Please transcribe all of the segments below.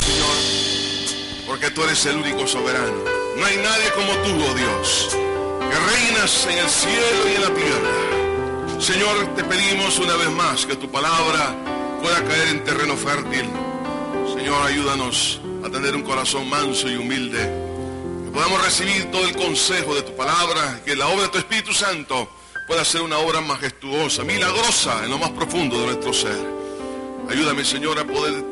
Señor, porque tú eres el único soberano. No hay nadie como tú, oh Dios, que reinas en el cielo y en la tierra. Señor, te pedimos una vez más que tu palabra pueda caer en terreno fértil. Señor, ayúdanos a tener un corazón manso y humilde, que podamos recibir todo el consejo de tu palabra, que la obra de tu Espíritu Santo pueda ser una obra majestuosa, milagrosa en lo más profundo de nuestro ser. Ayúdame, Señor, a poder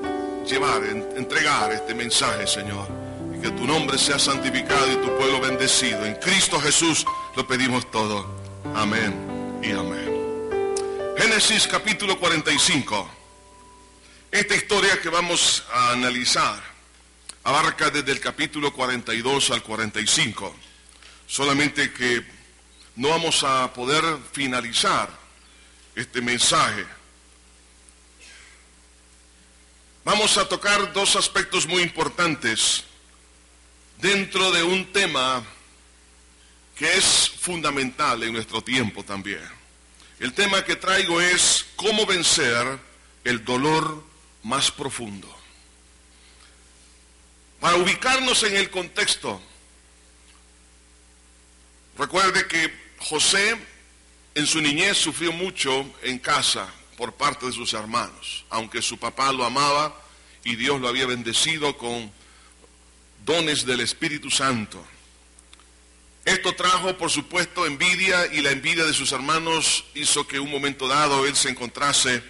entregar este mensaje, Señor, y que tu nombre sea santificado y tu pueblo bendecido. En Cristo Jesús lo pedimos todo. Amén y amén. Génesis capítulo 45. Esta historia que vamos a analizar abarca desde el capítulo 42 al 45. Solamente que no vamos a poder finalizar este mensaje. Vamos a tocar dos aspectos muy importantes dentro de un tema que es fundamental en nuestro tiempo también. El tema que traigo es cómo vencer el dolor más profundo. Para ubicarnos en el contexto, recuerde que José en su niñez sufrió mucho en casa por parte de sus hermanos, aunque su papá lo amaba y Dios lo había bendecido con dones del Espíritu Santo. Esto trajo, por supuesto, envidia, y la envidia de sus hermanos hizo que en un momento dado él se encontrase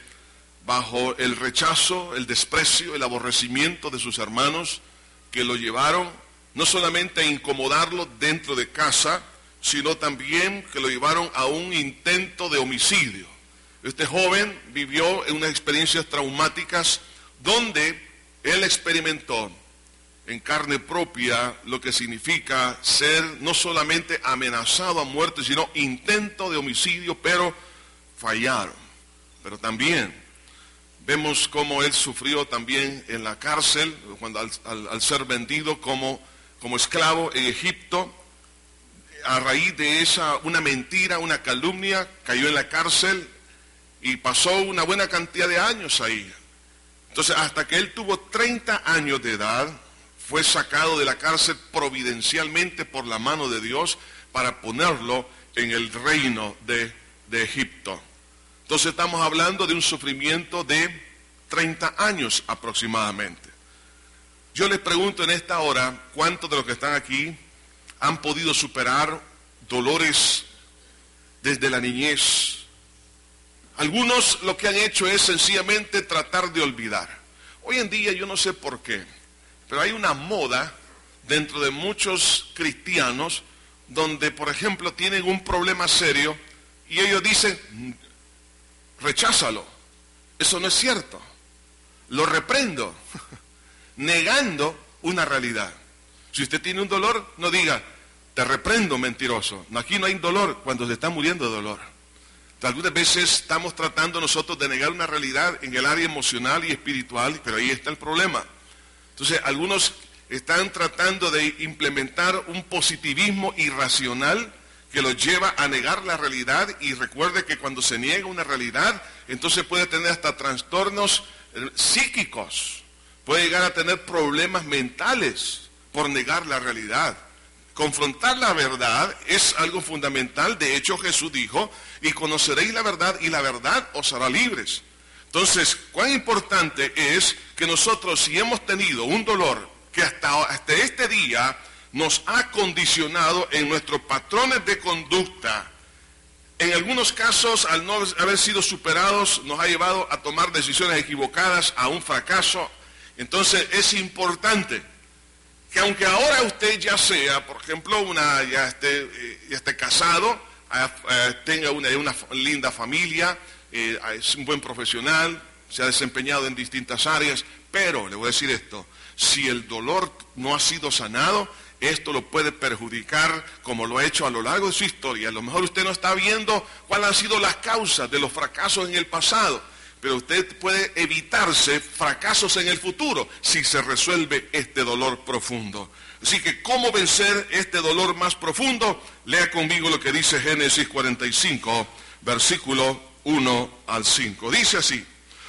bajo el rechazo, el desprecio, el aborrecimiento de sus hermanos, que lo llevaron no solamente a incomodarlo dentro de casa, sino también que lo llevaron a un intento de homicidio. Este joven vivió en unas experiencias traumáticas donde él experimentó en carne propia lo que significa ser no solamente amenazado a muerte, sino intento de homicidio, pero fallaron. Pero también vemos cómo él sufrió también en la cárcel, cuando al ser vendido como esclavo en Egipto. A raíz de una mentira, una calumnia, cayó en la cárcel y pasó una buena cantidad de años ahí. Entonces, hasta que él tuvo 30 años de edad, fue sacado de la cárcel providencialmente por la mano de Dios para ponerlo en el reino de Egipto. Entonces, estamos hablando de un sufrimiento de 30 años aproximadamente. Yo les pregunto en esta hora, ¿cuántos de los que están aquí han podido superar dolores desde la niñez? Algunos lo que han hecho es sencillamente tratar de olvidar. Hoy en día yo no sé por qué, pero hay una moda dentro de muchos cristianos donde, por ejemplo, tienen un problema serio y ellos dicen, recházalo. Eso no es cierto. Lo reprendo, negando una realidad. Si usted tiene un dolor, no diga, te reprendo, mentiroso. No, aquí no hay dolor cuando se está muriendo de dolor. Algunas veces estamos tratando nosotros de negar una realidad en el área emocional y espiritual, pero ahí está el problema. Entonces, algunos están tratando de implementar un positivismo irracional que los lleva a negar la realidad, y recuerde que cuando se niega una realidad, entonces puede tener hasta trastornos psíquicos, puede llegar a tener problemas mentales por negar la realidad. Confrontar la verdad es algo fundamental. De hecho, Jesús dijo, y conoceréis la verdad, y la verdad os hará libres. Entonces, cuán importante es que nosotros, si hemos tenido un dolor que hasta este día nos ha condicionado en nuestros patrones de conducta, en algunos casos, al no haber sido superados, nos ha llevado a tomar decisiones equivocadas, a un fracaso. Entonces, es importante que aunque ahora usted ya sea, por ejemplo, ya esté casado, tenga una linda familia, es un buen profesional, se ha desempeñado en distintas áreas, pero le voy a decir esto, si el dolor no ha sido sanado, esto lo puede perjudicar como lo ha hecho a lo largo de su historia. A lo mejor usted no está viendo cuáles han sido las causas de los fracasos en el pasado, pero usted puede evitarse fracasos en el futuro si se resuelve este dolor profundo. Así que, ¿cómo vencer este dolor más profundo? Lea conmigo lo que dice Génesis 45, versículo 1 al 5. Dice así: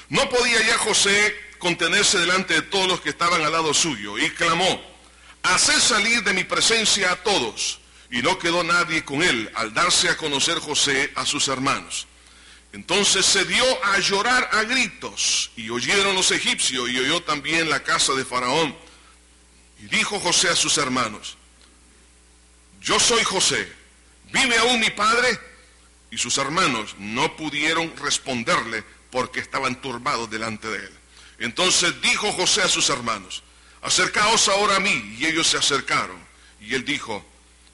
no podía ya José contenerse delante de todos los que estaban al lado suyo, y clamó: haced salir de mi presencia a todos. Y no quedó nadie con él al darse a conocer José a sus hermanos. Entonces se dio a llorar a gritos, y oyeron los egipcios, y oyó también la casa de Faraón. Y dijo José a sus hermanos: yo soy José, ¿vive aún mi padre? Y sus hermanos no pudieron responderle, porque estaban turbados delante de él. Entonces dijo José a sus hermanos: acercaos ahora a mí. Y ellos se acercaron. Y él dijo: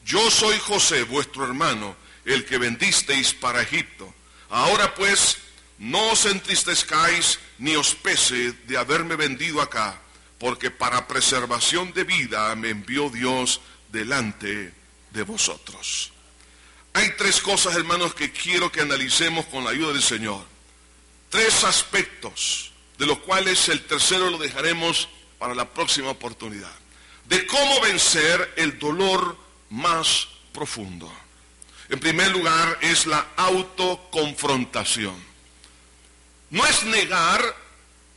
yo soy José, vuestro hermano, el que vendisteis para Egipto. Ahora pues, no os entristezcáis ni os pese de haberme vendido acá, porque para preservación de vida me envió Dios delante de vosotros. Hay tres cosas, hermanos, que quiero que analicemos con la ayuda del Señor. Tres aspectos, de los cuales el tercero lo dejaremos para la próxima oportunidad. De cómo vencer el dolor más profundo. En primer lugar, es la autoconfrontación. No es negar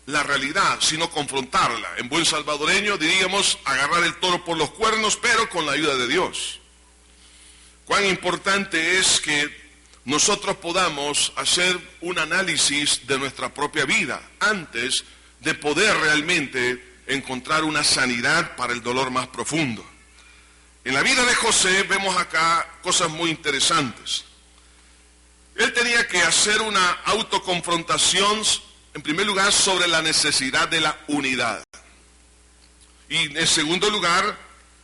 la realidad, sino confrontarla. En buen salvadoreño diríamos agarrar el toro por los cuernos, pero con la ayuda de Dios. Cuán importante es que nosotros podamos hacer un análisis de nuestra propia vida antes de poder realmente encontrar una sanidad para el dolor más profundo. En la vida de José vemos acá cosas muy interesantes. Él tenía que hacer una autoconfrontación, en primer lugar, sobre la necesidad de la unidad. Y en segundo lugar,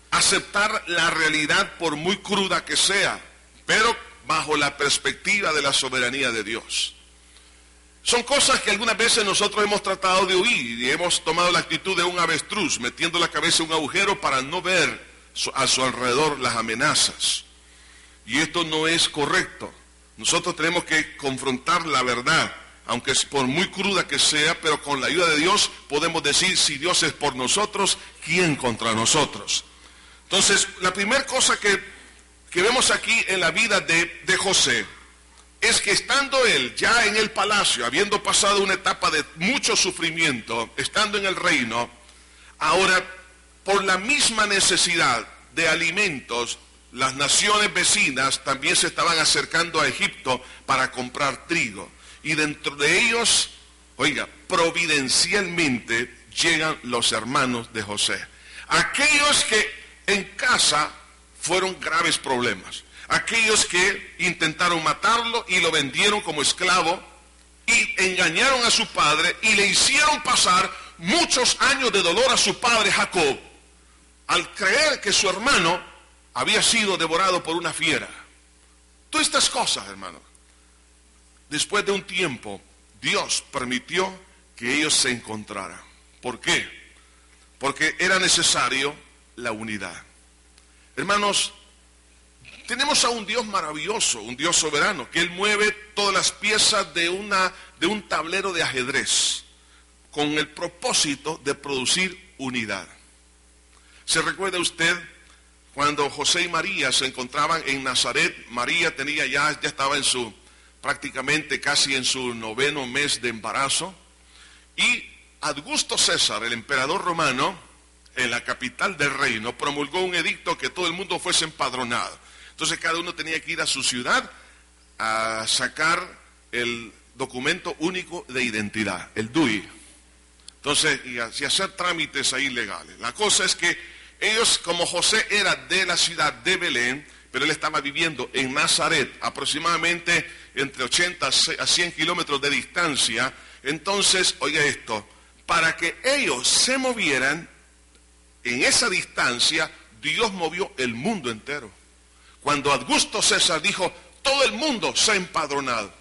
aceptar la realidad por muy cruda que sea, pero bajo la perspectiva de la soberanía de Dios. Son cosas que algunas veces nosotros hemos tratado de huir y hemos tomado la actitud de un avestruz, metiendo la cabeza en un agujero para no ver a su alrededor las amenazas. Y esto no es correcto. Nosotros tenemos que confrontar la verdad, aunque es por muy cruda que sea, pero con la ayuda de Dios podemos decir: si Dios es por nosotros, ¿quién contra nosotros? Entonces, la primera cosa que vemos aquí en la vida de José es que estando él ya en el palacio, habiendo pasado una etapa de mucho sufrimiento, estando en el reino, ahora por la misma necesidad de alimentos, las naciones vecinas también se estaban acercando a Egipto para comprar trigo. Y dentro de ellos, oiga, providencialmente llegan los hermanos de José. Aquellos que en casa fueron graves problemas. Aquellos que intentaron matarlo y lo vendieron como esclavo y engañaron a su padre y le hicieron pasar muchos años de dolor a su padre Jacob, al creer que su hermano había sido devorado por una fiera. Todas estas cosas, hermano. Después de un tiempo, Dios permitió que ellos se encontraran. ¿Por qué? Porque era necesario la unidad. Hermanos, tenemos a un Dios maravilloso, un Dios soberano, que Él mueve todas las piezas de un tablero de ajedrez, con el propósito de producir unidad. ¿Se recuerda usted cuando José y María se encontraban en Nazaret? María ya estaba prácticamente casi en su 9º mes de embarazo, y Augusto César, el emperador romano, en la capital del reino, promulgó un edicto que todo el mundo fuese empadronado. Entonces cada uno tenía que ir a su ciudad a sacar el documento único de identidad, el DUI. Entonces, y hacer trámites ahí legales. La cosa es que ellos, como José era de la ciudad de Belén, pero él estaba viviendo en Nazaret, aproximadamente entre 80 a 100 kilómetros de distancia. Entonces, oiga esto, para que ellos se movieran en esa distancia, Dios movió el mundo entero. Cuando Augusto César dijo: todo el mundo se ha empadronado,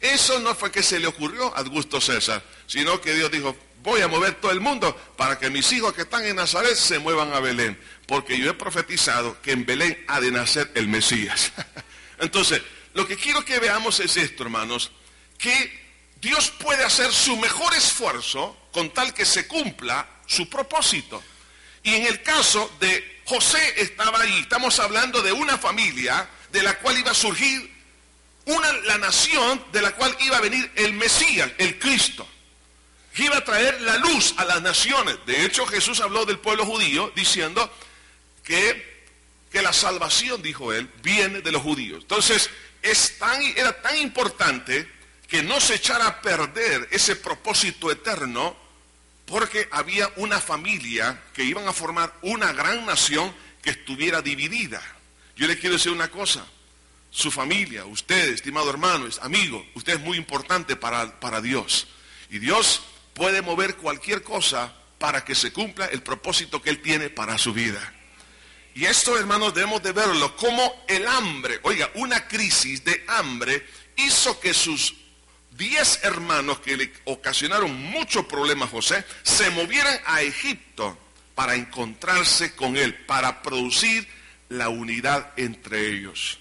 eso no fue que se le ocurrió a Augusto César, sino que Dios dijo: voy a mover todo el mundo para que mis hijos que están en Nazaret se muevan a Belén, porque yo he profetizado que en Belén ha de nacer el Mesías. Entonces, lo que quiero que veamos es esto, hermanos, que Dios puede hacer su mejor esfuerzo con tal que se cumpla su propósito. Y en el caso de José estaba ahí. Estamos hablando de una familia de la cual iba a surgir la nación de la cual iba a venir el Mesías, el Cristo. que iba a traer la luz a las naciones. De hecho, Jesús habló del pueblo judío diciendo que la salvación, dijo él, viene de los judíos. Entonces, era tan importante que no se echara a perder ese propósito eterno, porque había una familia que iban a formar una gran nación que estuviera dividida. Yo le quiero decir una cosa: su familia, usted, estimado hermano, amigo, usted es muy importante para Dios. Y Dios puede mover cualquier cosa para que se cumpla el propósito que Él tiene para su vida. Y esto, hermanos, debemos de verlo como el hambre. Oiga, una crisis de hambre hizo que sus 10 hermanos, que le ocasionaron muchos problemas a José, se movieran a Egipto para encontrarse con él, para producir la unidad entre ellos.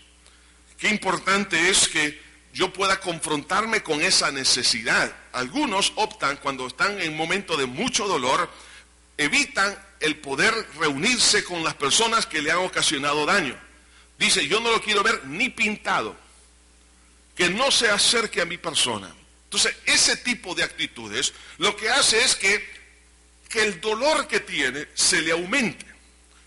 Qué importante es que yo pueda confrontarme con esa necesidad. Algunos optan, cuando están en un momento de mucho dolor, evitan el poder reunirse con las personas que le han ocasionado daño. Dice: yo no lo quiero ver ni pintado, que no se acerque a mi persona. Entonces, ese tipo de actitudes lo que hace es que el dolor que tiene se le aumente.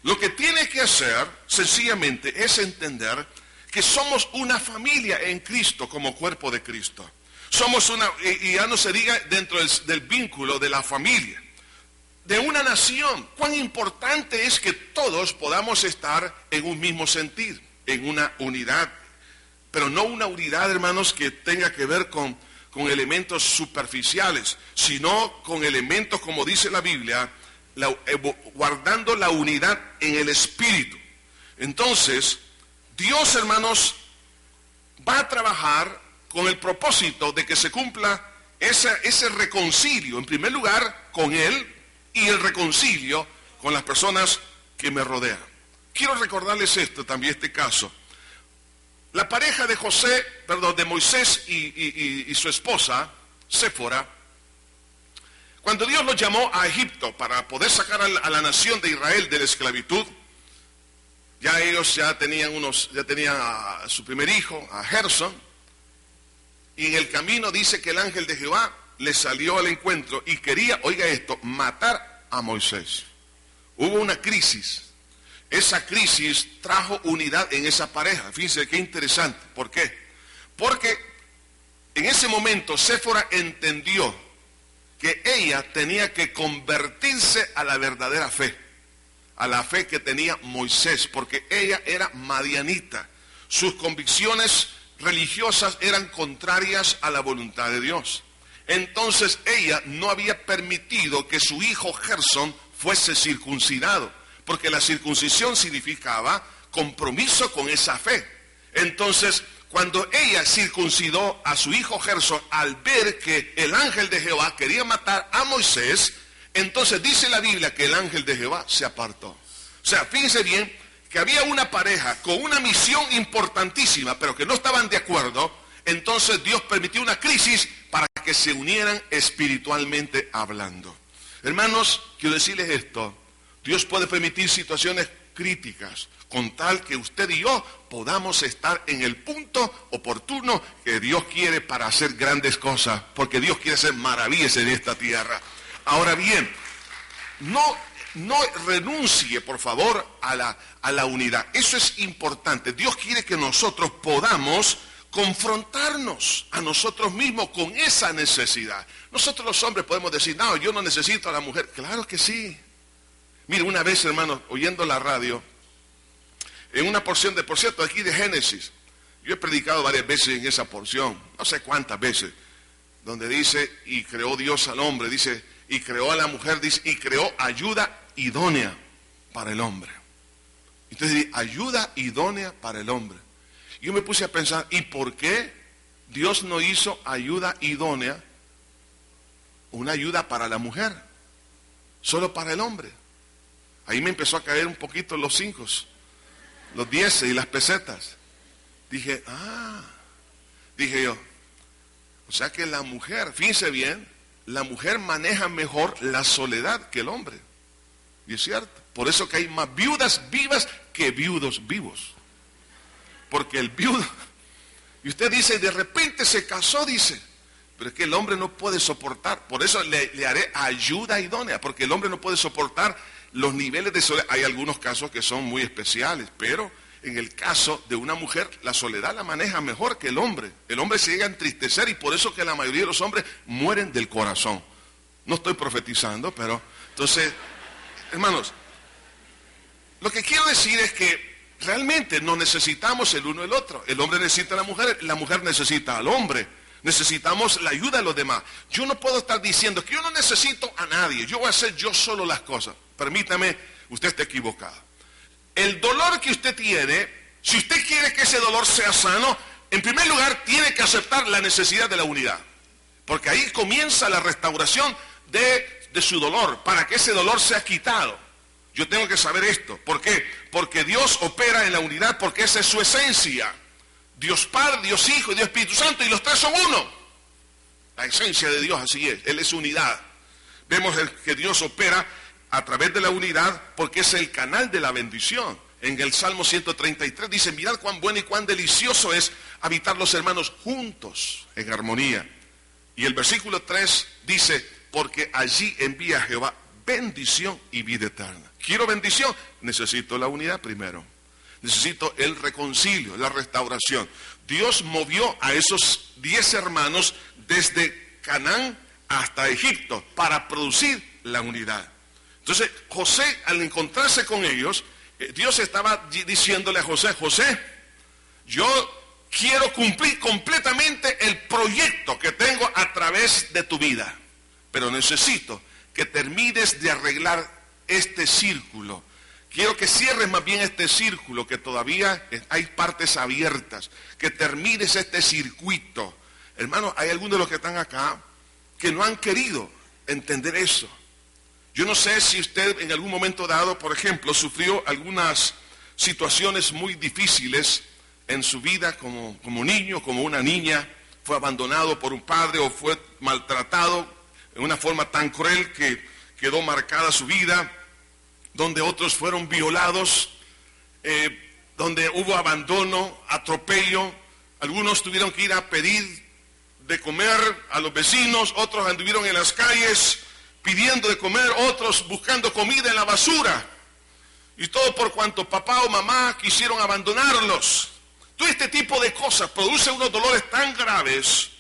Lo que tiene que hacer, sencillamente, es entender que somos una familia en Cristo, como cuerpo de Cristo. Somos una, y ya no se diga dentro del vínculo de la familia, de una nación. Cuán importante es que todos podamos estar en un mismo sentir, en una unidad, pero no una unidad, hermanos, que tenga que ver con elementos superficiales, sino con elementos, como dice la Biblia, guardando la unidad en el espíritu. Entonces, Dios, hermanos, va a trabajar con el propósito de que se cumpla ese reconcilio, en primer lugar, con Él, y el reconcilio con las personas que me rodean. Quiero recordarles también este caso. La pareja de Moisés y su esposa, Séfora, cuando Dios los llamó a Egipto para poder sacar a la nación de Israel de la esclavitud, ya ellos tenían a su primer hijo, a Gerson, y en el camino dice que el ángel de Jehová le salió al encuentro y quería, oiga esto, matar a Moisés. Hubo una crisis. Esa crisis trajo unidad en esa pareja. Fíjense qué interesante. ¿Por qué? Porque en ese momento Séfora entendió que ella tenía que convertirse a la verdadera fe, a la fe que tenía Moisés, porque ella era madianita. Sus convicciones religiosas eran contrarias a la voluntad de Dios. Entonces ella no había permitido que su hijo Gerson fuese circuncidado, porque la circuncisión significaba compromiso con esa fe. Entonces, cuando ella circuncidó a su hijo Gerson, al ver que el ángel de Jehová quería matar a Moisés, entonces dice la Biblia que el ángel de Jehová se apartó. O sea, fíjense bien que había una pareja con una misión importantísima, pero que no estaban de acuerdo. Entonces Dios permitió una crisis para que se unieran espiritualmente hablando. Hermanos, quiero decirles esto: Dios puede permitir situaciones críticas con tal que usted y yo podamos estar en el punto oportuno que Dios quiere para hacer grandes cosas, porque Dios quiere hacer maravillas en esta tierra. Ahora bien, no renuncie, por favor, a la unidad. Eso es importante. Dios quiere que nosotros podamos confrontarnos a nosotros mismos con esa necesidad. Nosotros los hombres podemos decir: no, yo no necesito a la mujer. Claro que sí. Mire, una vez, hermanos, oyendo la radio, en una porción por cierto, aquí de Génesis, yo he predicado varias veces en esa porción, no sé cuántas veces, donde dice: y creó Dios al hombre, dice, y creó a la mujer, dice, y creó ayuda idónea para el hombre. Entonces dice: ayuda idónea para el hombre. Yo me puse a pensar: ¿y por qué Dios no hizo ayuda idónea, una ayuda para la mujer, solo para el hombre? Ahí me empezó a caer un poquito los 5, los 10 y las pesetas. Dije yo, o sea que la mujer, fíjense bien, la mujer maneja mejor la soledad que el hombre. Y es cierto, por eso que hay más viudas vivas que viudos vivos. Porque el viudo, y usted dice, de repente se casó, dice, Pero es que el hombre no puede soportar, por eso le haré ayuda idónea, porque el hombre no puede soportar los niveles de soledad. Hay algunos casos que son muy especiales, pero en el caso de una mujer, la soledad la maneja mejor que el hombre. El hombre se llega a entristecer y por eso que la mayoría de los hombres mueren del corazón. No estoy profetizando, pero entonces, hermanos, lo que quiero decir es que realmente nos necesitamos el uno el otro. El hombre necesita a la mujer necesita al hombre. Necesitamos la ayuda de los demás. Yo no puedo estar diciendo que yo no necesito a nadie. Yo voy a hacer yo solo las cosas. Permítame, usted está equivocado. El dolor que usted tiene, si usted quiere que ese dolor sea sano, en primer lugar tiene que aceptar la necesidad de la unidad. Porque ahí comienza la restauración de su dolor, para que ese dolor sea quitado. Yo tengo que saber esto. ¿Por qué? Porque Dios opera en la unidad, porque esa es su esencia. Dios Padre, Dios Hijo y Dios Espíritu Santo, y los tres son uno. La esencia de Dios así es, Él es unidad. Vemos que Dios opera a través de la unidad porque es el canal de la bendición. En el Salmo 133 dice, mirad cuán bueno y cuán delicioso es habitar los hermanos juntos en armonía. Y el versículo 3 dice, porque allí envía Jehová bendición y vida eterna. ¿Quiero bendición? Necesito la unidad primero. Necesito el reconcilio, la restauración. Dios movió a esos 10 hermanos desde Canaán hasta Egipto para producir la unidad. Entonces, José, al encontrarse con ellos, Dios estaba diciéndole a José, José, yo quiero cumplir completamente el proyecto que tengo a través de tu vida, pero necesito que termines de arreglar este círculo. Quiero que cierres más bien este círculo, que todavía hay partes abiertas, que termines este circuito. Hermanos, hay algunos de los que están acá que no han querido entender eso. Yo no sé si usted en algún momento dado, por ejemplo, sufrió algunas situaciones muy difíciles en su vida como niño, como una niña, fue abandonado por un padre o fue maltratado en una forma tan cruel que quedó marcada su vida, donde otros fueron violados, donde hubo abandono, atropello, algunos tuvieron que ir a pedir de comer a los vecinos, otros anduvieron en las calles pidiendo de comer, otros buscando comida en la basura, y todo por cuanto papá o mamá quisieron abandonarlos. Todo este tipo de cosas produce unos dolores tan graves,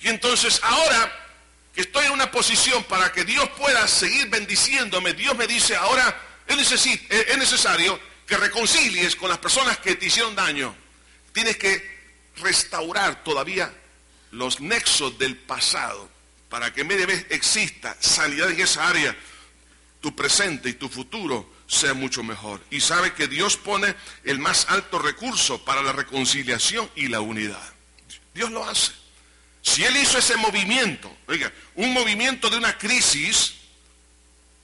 y entonces ahora que estoy en una posición para que Dios pueda seguir bendiciéndome, Dios me dice ahora, es necesario que reconcilies con las personas que te hicieron daño. Tienes que restaurar todavía los nexos del pasado para que en medio de exista sanidad en esa área, tu presente y tu futuro sea mucho mejor. Y sabe que Dios pone el más alto recurso para la reconciliación y la unidad. Dios lo hace. Si Él hizo ese movimiento, oiga, un movimiento de una crisis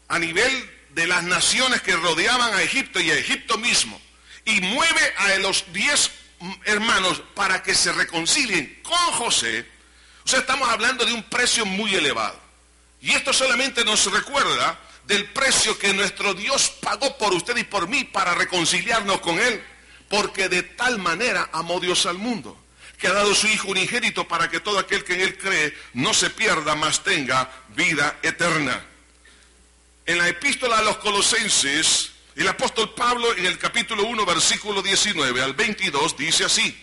a nivel de las naciones que rodeaban a Egipto y a Egipto mismo, y mueve a los 10 hermanos para que se reconcilien con José, o sea, estamos hablando de un precio muy elevado. Y esto solamente nos recuerda del precio que nuestro Dios pagó por usted y por mí para reconciliarnos con Él, porque de tal manera amó Dios al mundo, que ha dado su Hijo unigénito para que todo aquel que en Él cree no se pierda, mas tenga vida eterna. En la epístola a los Colosenses, el apóstol Pablo en el capítulo 1, versículo 19 al 22, dice así,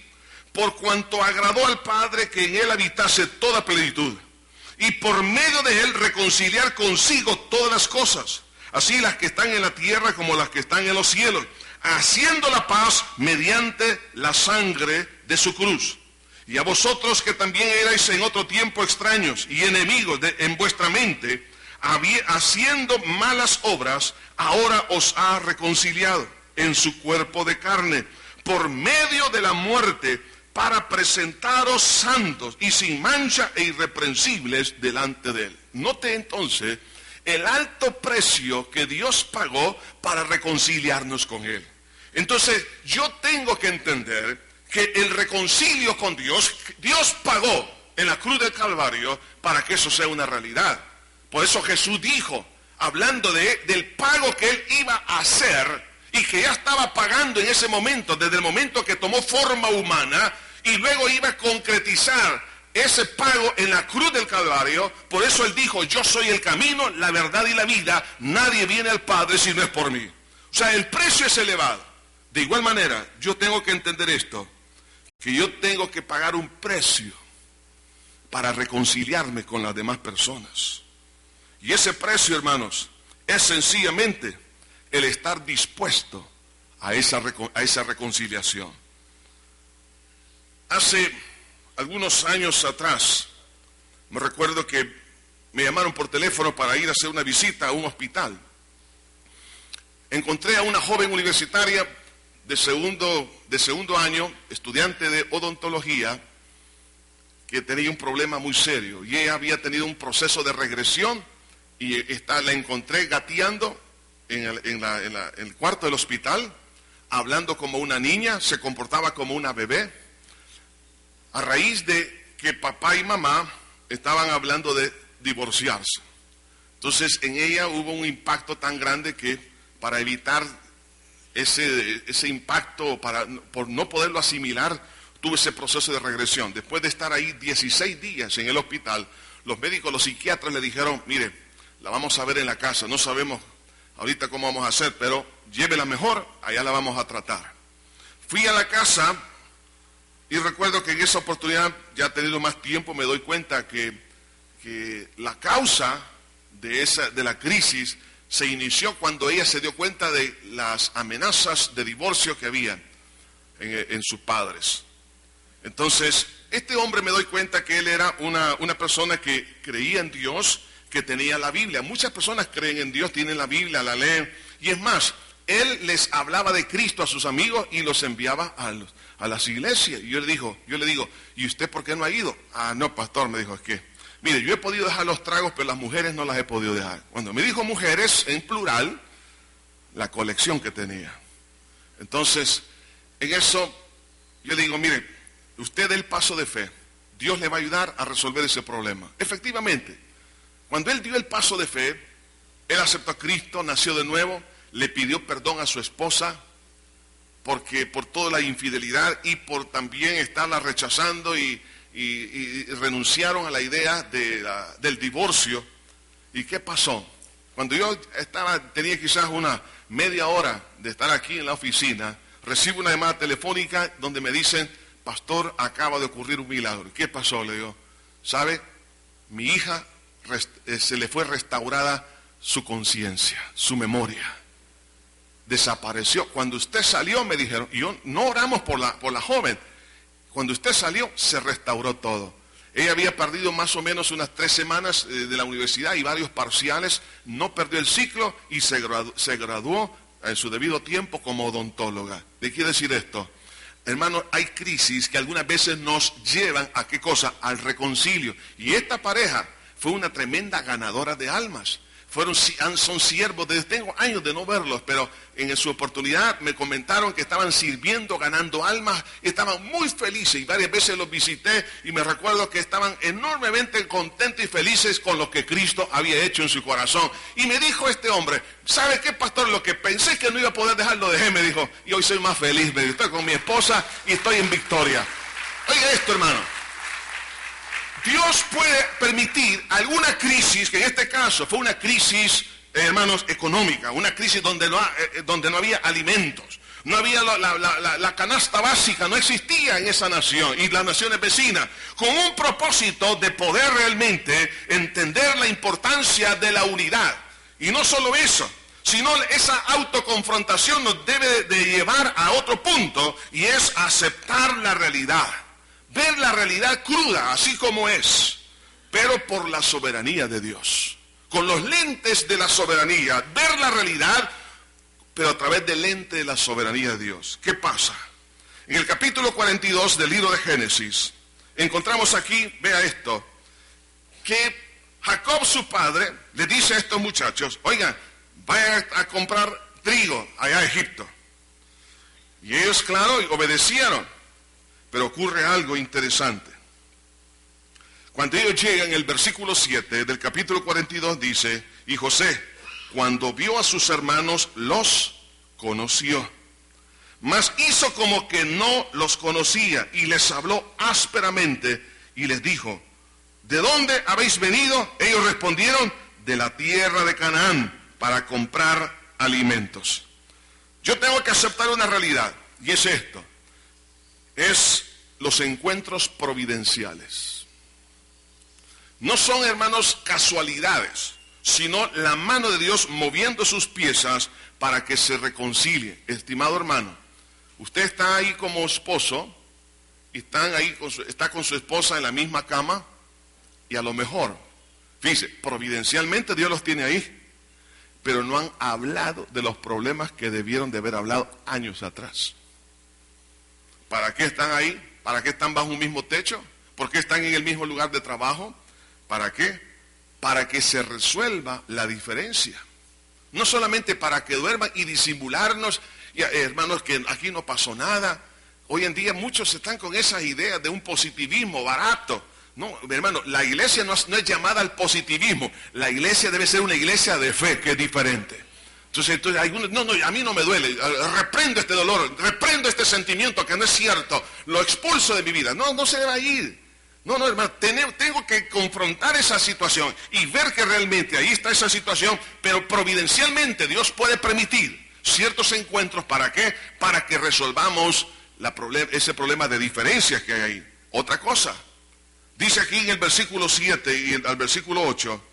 por cuanto agradó al Padre que en Él habitase toda plenitud, y por medio de Él reconciliar consigo todas las cosas, así las que están en la tierra como las que están en los cielos, haciendo la paz mediante la sangre de su cruz. Y a vosotros que también erais en otro tiempo extraños y enemigos en vuestra mente, haciendo malas obras, ahora os ha reconciliado en su cuerpo de carne, por medio de la muerte, para presentaros santos y sin mancha e irreprensibles delante de Él. Note entonces el alto precio que Dios pagó para reconciliarnos con Él. Entonces yo tengo que entender que el reconcilio con Dios, Dios pagó en la cruz del Calvario para que eso sea una realidad. Por eso Jesús dijo, hablando del pago que Él iba a hacer y que ya estaba pagando en ese momento, desde el momento que tomó forma humana, y luego iba a concretizar ese pago en la cruz del Calvario. Por eso Él dijo, yo soy el camino, la verdad y la vida, nadie viene al Padre si no es por mí. O sea, el precio es elevado. De igual manera, yo tengo que entender esto, que yo tengo que pagar un precio para reconciliarme con las demás personas. Y ese precio, hermanos, es sencillamente el estar dispuesto a esa reconciliación. Hace algunos años atrás, me recuerdo que me llamaron por teléfono para ir a hacer una visita a un hospital. Encontré a una joven universitaria de segundo año, estudiante de odontología, que tenía un problema muy serio. Y ella había tenido un proceso de regresión y la encontré gateando en el cuarto del hospital, hablando como una niña, se comportaba como una bebé, a raíz de que papá y mamá estaban hablando de divorciarse. Entonces en ella hubo un impacto tan grande que para evitar ese impacto, por no poderlo asimilar, tuve ese proceso de regresión. Después de estar ahí 16 días en el hospital, los médicos, los psiquiatras le dijeron, mire, la vamos a ver en la casa, no sabemos ahorita cómo vamos a hacer, pero llévela mejor, allá la vamos a tratar. Fui a la casa y recuerdo que en esa oportunidad, ya teniendo más tiempo, me doy cuenta que la causa de la crisis se inició cuando ella se dio cuenta de las amenazas de divorcio que había en sus padres. Entonces, este hombre, me doy cuenta que él era una persona que creía en Dios, que tenía la Biblia. Muchas personas creen en Dios, tienen la Biblia, la leen. Y es más, él les hablaba de Cristo a sus amigos y los enviaba a las iglesias. Y yo le digo, ¿y usted por qué no ha ido? Ah, no, pastor, me dijo, es que, mire, yo he podido dejar los tragos, pero las mujeres no las he podido dejar. Cuando me dijo mujeres, en plural, la colección que tenía. Entonces, en eso, yo le digo, mire, usted dé el paso de fe. Dios le va a ayudar a resolver ese problema. Efectivamente, cuando él dio el paso de fe, él aceptó a Cristo, nació de nuevo, le pidió perdón a su esposa, porque por toda la infidelidad y por también estarla rechazando y renunciaron a la idea del divorcio. ¿Y qué pasó? Cuando yo tenía quizás una media hora de estar aquí en la oficina, recibo una llamada telefónica donde me dicen, pastor, acaba de ocurrir un milagro. ¿Qué pasó? Le digo, ¿sabe? Mi hija se le fue restaurada su conciencia, su memoria. Desapareció. Cuando usted salió, me dijeron, y yo no oramos por la joven. Cuando usted salió, se restauró todo. Ella había perdido más o menos unas 3 semanas de la universidad y varios parciales, no perdió el ciclo y se graduó en su debido tiempo como odontóloga. ¿Qué quiere decir esto? Hermano, hay crisis que algunas veces nos llevan a ¿qué cosa? Al reconcilio. Y esta pareja fue una tremenda ganadora de almas. Son siervos, tengo años de no verlos, pero en su oportunidad me comentaron que estaban sirviendo, ganando almas, estaban muy felices y varias veces los visité y me recuerdo que estaban enormemente contentos y felices con lo que Cristo había hecho en su corazón. Y me dijo este hombre, ¿sabe qué, pastor? Lo que pensé que no iba a poder dejar, lo dejé, me dijo, y hoy soy más feliz, me dijo, estoy con mi esposa y estoy en victoria. Oiga esto, hermano. Dios puede permitir alguna crisis, que en este caso fue una crisis, hermanos, económica, una crisis donde no había alimentos, no había la canasta básica, no existía en esa nación y las naciones vecinas, con un propósito de poder realmente entender la importancia de la unidad. Y no solo eso, sino esa autoconfrontación nos debe de llevar a otro punto, y es aceptar la realidad. Ver la realidad cruda, así como es, pero por la soberanía de Dios. Con los lentes de la soberanía, ver la realidad, pero a través del lente de la soberanía de Dios. ¿Qué pasa? En el capítulo 42 del libro de Génesis, encontramos aquí, vea esto, que Jacob, su padre, le dice a estos muchachos, oigan, vayan a comprar trigo allá a Egipto. Y ellos, claro, obedecieron. Pero ocurre algo interesante. Cuando ellos llegan, el versículo 7 del capítulo 42 dice, y José, cuando vio a sus hermanos, los conoció. Mas hizo como que no los conocía y les habló ásperamente y les dijo: ¿de dónde habéis venido? Ellos respondieron: de la tierra de Canaán, para comprar alimentos. Yo tengo que aceptar una realidad, y es esto: es los encuentros providenciales. No son, hermanos, casualidades, sino la mano de Dios moviendo sus piezas para que se reconcilie. Estimado hermano, usted está ahí como esposo, y está con su esposa en la misma cama, y a lo mejor, fíjese, providencialmente Dios los tiene ahí, pero no han hablado de los problemas que debieron de haber hablado años atrás. ¿Para qué están ahí? ¿Para qué están bajo un mismo techo? ¿Por qué están en el mismo lugar de trabajo? ¿Para qué? Para que se resuelva la diferencia. No solamente para que duerman y disimularnos, hermanos, que aquí no pasó nada. Hoy en día muchos están con esas ideas de un positivismo barato. No, hermano, la iglesia no es llamada al positivismo. La iglesia debe ser una iglesia de fe, que es diferente. Entonces algunos, no, a mí no me duele, reprendo este dolor, reprendo este sentimiento que no es cierto, lo expulso de mi vida. No se debe ir. No, hermano, tengo que confrontar esa situación y ver que realmente ahí está esa situación, pero providencialmente Dios puede permitir ciertos encuentros. ¿Para qué? Para que resolvamos ese problema de diferencias que hay ahí. Otra cosa, dice aquí en el versículo 7 y al versículo 8,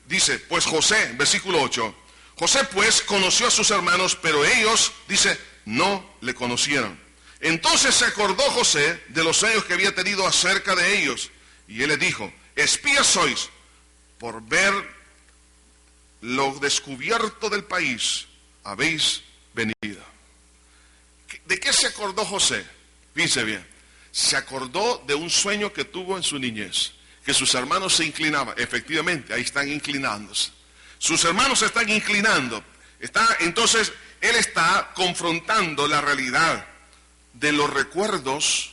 dice, pues José, versículo 8, José pues conoció a sus hermanos, pero ellos, dice, no le conocieron. Entonces se acordó José de los sueños que había tenido acerca de ellos, y él les dijo: espías sois, por ver lo descubierto del país habéis venido. ¿De qué se acordó José? Fíjense bien, se acordó de un sueño que tuvo en su niñez, que sus hermanos se inclinaban. Efectivamente, ahí están inclinándose. Sus hermanos se están inclinando. Entonces, él está confrontando la realidad de los recuerdos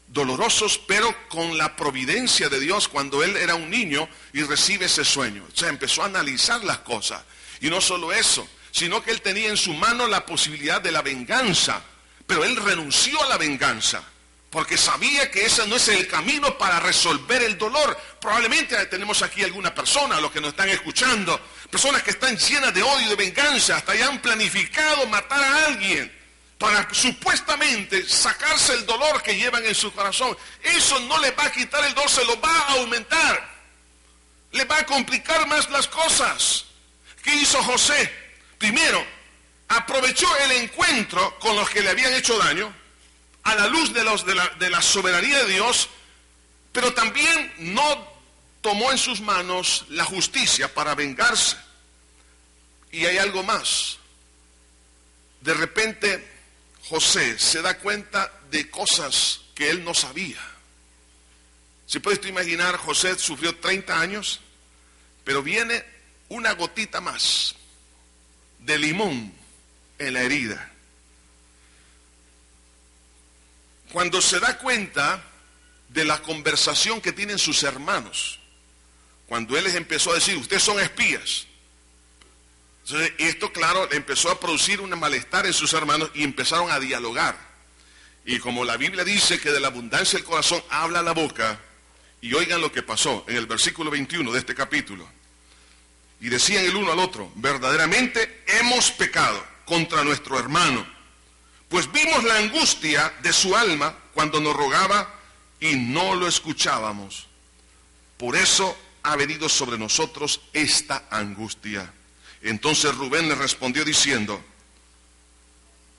dolorosos, pero con la providencia de Dios cuando él era un niño y recibe ese sueño. O sea, empezó a analizar las cosas. Y no solo eso, sino que él tenía en su mano la posibilidad de la venganza, pero él renunció a la venganza, porque sabía que ese no es el camino para resolver el dolor. Probablemente tenemos aquí alguna persona, los que nos están escuchando, personas que están llenas de odio y de venganza, hasta ya han planificado matar a alguien para supuestamente sacarse el dolor que llevan en su corazón. Eso no le va a quitar el dolor, se lo va a aumentar. Le va a complicar más las cosas. ¿Qué hizo José? Primero, aprovechó el encuentro con los que le habían hecho daño, a la luz de la soberanía de Dios, pero también no tomó en sus manos la justicia para vengarse. Y hay algo más. De repente José se da cuenta de cosas que él no sabía. ¿Se puede usted imaginar? José sufrió 30 años, pero viene una gotita más de limón en la herida. Cuando se da cuenta de la conversación que tienen sus hermanos, cuando él les empezó a decir: ustedes son espías. Entonces, esto, claro, empezó a producir un malestar en sus hermanos y empezaron a dialogar. Y como la Biblia dice que de la abundancia del corazón habla la boca, y oigan lo que pasó en el versículo 21 de este capítulo. Y decían el uno al otro: verdaderamente hemos pecado contra nuestro hermano, pues vimos la angustia de su alma cuando nos rogaba y no lo escuchábamos. Por eso ha venido sobre nosotros esta angustia. Entonces Rubén le respondió diciendo: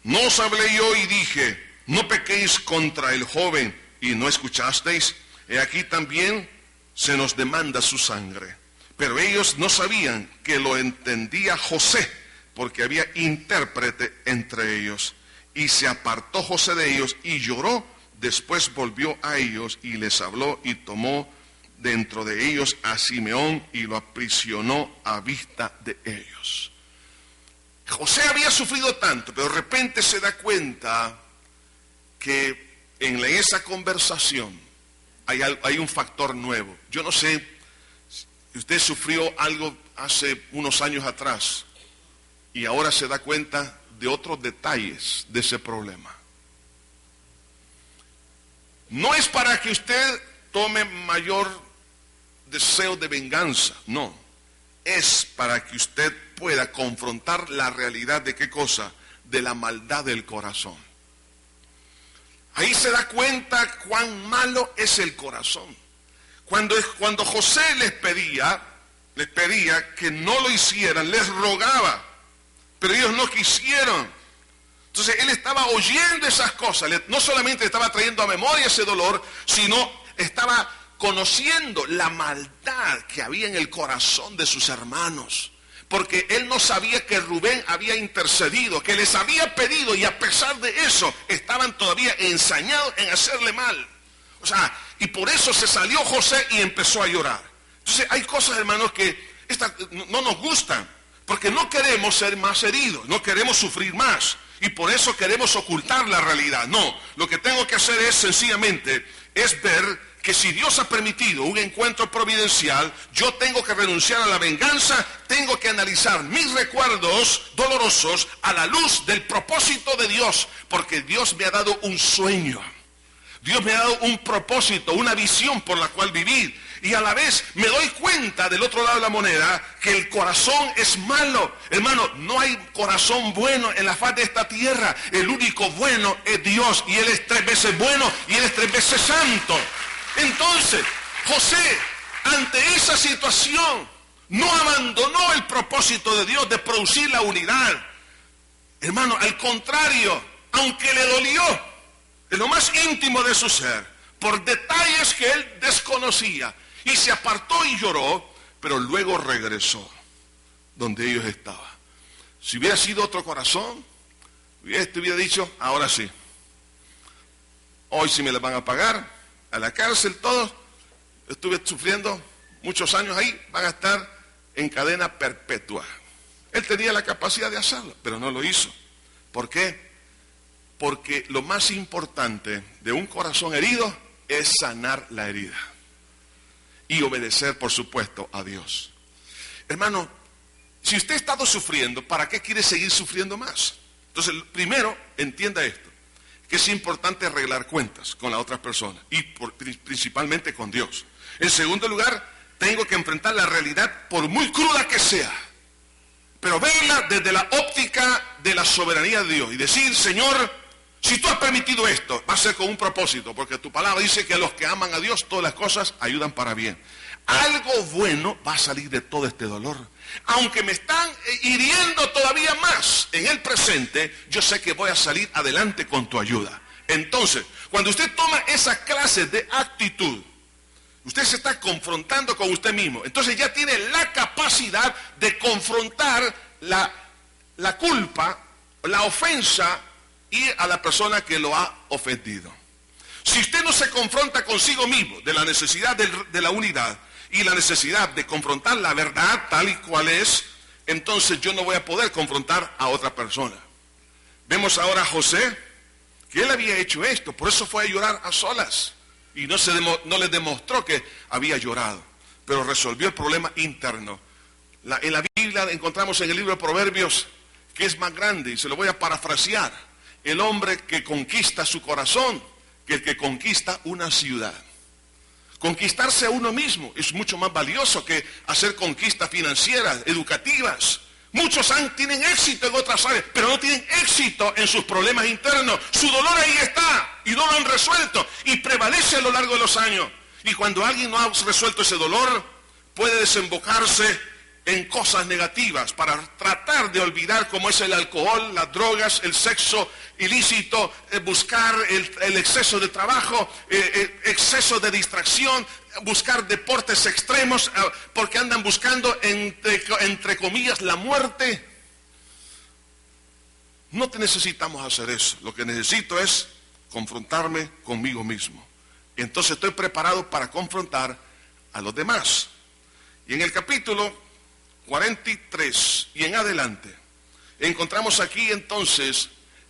¿no os hablé yo y dije, no pequéis contra el joven, y no escuchasteis? He aquí también se nos demanda su sangre. Pero ellos no sabían que lo entendía José, porque había intérprete entre ellos. Y se apartó José de ellos y lloró. Después volvió a ellos y les habló, y tomó dentro de ellos a Simeón y lo aprisionó a vista de ellos. José había sufrido tanto, pero de repente se da cuenta que en esa conversación hay un factor nuevo. Yo no sé si usted sufrió algo hace unos años atrás y ahora se da cuenta de otros detalles de ese problema. No es para que usted tome mayor deseo de venganza, no. Es para que usted pueda confrontar la realidad de ¿qué cosa? De la maldad del corazón. Ahí se da cuenta cuán malo es el corazón. Cuando José les pedía que no lo hicieran, les rogaba, pero ellos no quisieron. Entonces él estaba oyendo esas cosas, no solamente estaba trayendo a memoria ese dolor, sino estaba conociendo la maldad que había en el corazón de sus hermanos. Porque él no sabía que Rubén había intercedido, que les había pedido, y a pesar de eso estaban todavía ensañados en hacerle mal. O sea, y por eso se salió José y empezó a llorar. Entonces hay cosas, hermanos, que no nos gustan, porque no queremos ser más heridos, no queremos sufrir más, y por eso queremos ocultar la realidad. No, lo que tengo que hacer es sencillamente, es ver que si Dios ha permitido un encuentro providencial, yo tengo que renunciar a la venganza, tengo que analizar mis recuerdos dolorosos a la luz del propósito de Dios, porque Dios me ha dado un sueño, Dios me ha dado un propósito, una visión por la cual vivir, y a la vez me doy cuenta del otro lado de la moneda que el corazón es malo. Hermano, no hay corazón bueno en la faz de esta tierra, el único bueno es Dios, y Él es 3 veces bueno y Él es 3 veces santo. Entonces, José, ante esa situación, no abandonó el propósito de Dios de producir la unidad. Hermano, al contrario, aunque le dolió en lo más íntimo de su ser, por detalles que él desconocía, y se apartó y lloró, pero luego regresó donde ellos estaban. Si hubiera sido otro corazón, hubiera dicho, ahora sí, hoy sí me les van a pagar, a la cárcel todos, estuve sufriendo muchos años ahí, van a estar en cadena perpetua. Él tenía la capacidad de hacerlo, pero no lo hizo. ¿Por qué? Porque lo más importante de un corazón herido es sanar la herida y obedecer, por supuesto, a Dios. Hermano, si usted ha estado sufriendo, ¿para qué quiere seguir sufriendo más? Entonces, primero, entienda esto, que es importante arreglar cuentas con las otras personas y principalmente con Dios. En segundo lugar, tengo que enfrentar la realidad por muy cruda que sea, pero verla desde la óptica de la soberanía de Dios y decir, Señor, si tú has permitido esto, va a ser con un propósito, porque tu palabra dice que a los que aman a Dios todas las cosas ayudan para bien. Algo bueno va a salir de todo este dolor. Aunque me están hiriendo todavía más en el presente, yo sé que voy a salir adelante con tu ayuda. Entonces, cuando usted toma esa clase de actitud, usted se está confrontando con usted mismo. Entonces ya tiene la capacidad de confrontar la culpa, la ofensa y a la persona que lo ha ofendido. Si usted no se confronta consigo mismo de la necesidad de la unidad y la necesidad de confrontar la verdad tal y cual es, entonces yo no voy a poder confrontar a otra persona. Vemos ahora a José, que él había hecho esto, por eso fue a llorar a solas. Y no le demostró que había llorado, pero resolvió el problema interno. En la Biblia encontramos en el libro de Proverbios, que es más grande, y se lo voy a parafrasear. El hombre que conquista su corazón, que el que conquista una ciudad. Conquistarse a uno mismo es mucho más valioso que hacer conquistas financieras, educativas. Muchos tienen éxito en otras áreas, pero no tienen éxito en sus problemas internos. Su dolor ahí está y no lo han resuelto y prevalece a lo largo de los años. Y cuando alguien no ha resuelto ese dolor, puede desembocarse en cosas negativas para tratar de olvidar, como es el alcohol, las drogas, el sexo ilícito, buscar el exceso de trabajo, exceso de distracción, buscar deportes extremos, porque andan buscando entre comillas la muerte. No te necesitamos hacer eso. Lo que necesito es confrontarme conmigo mismo. Y entonces estoy preparado para confrontar a los demás. Y en el capítulo 43 y en adelante, encontramos aquí entonces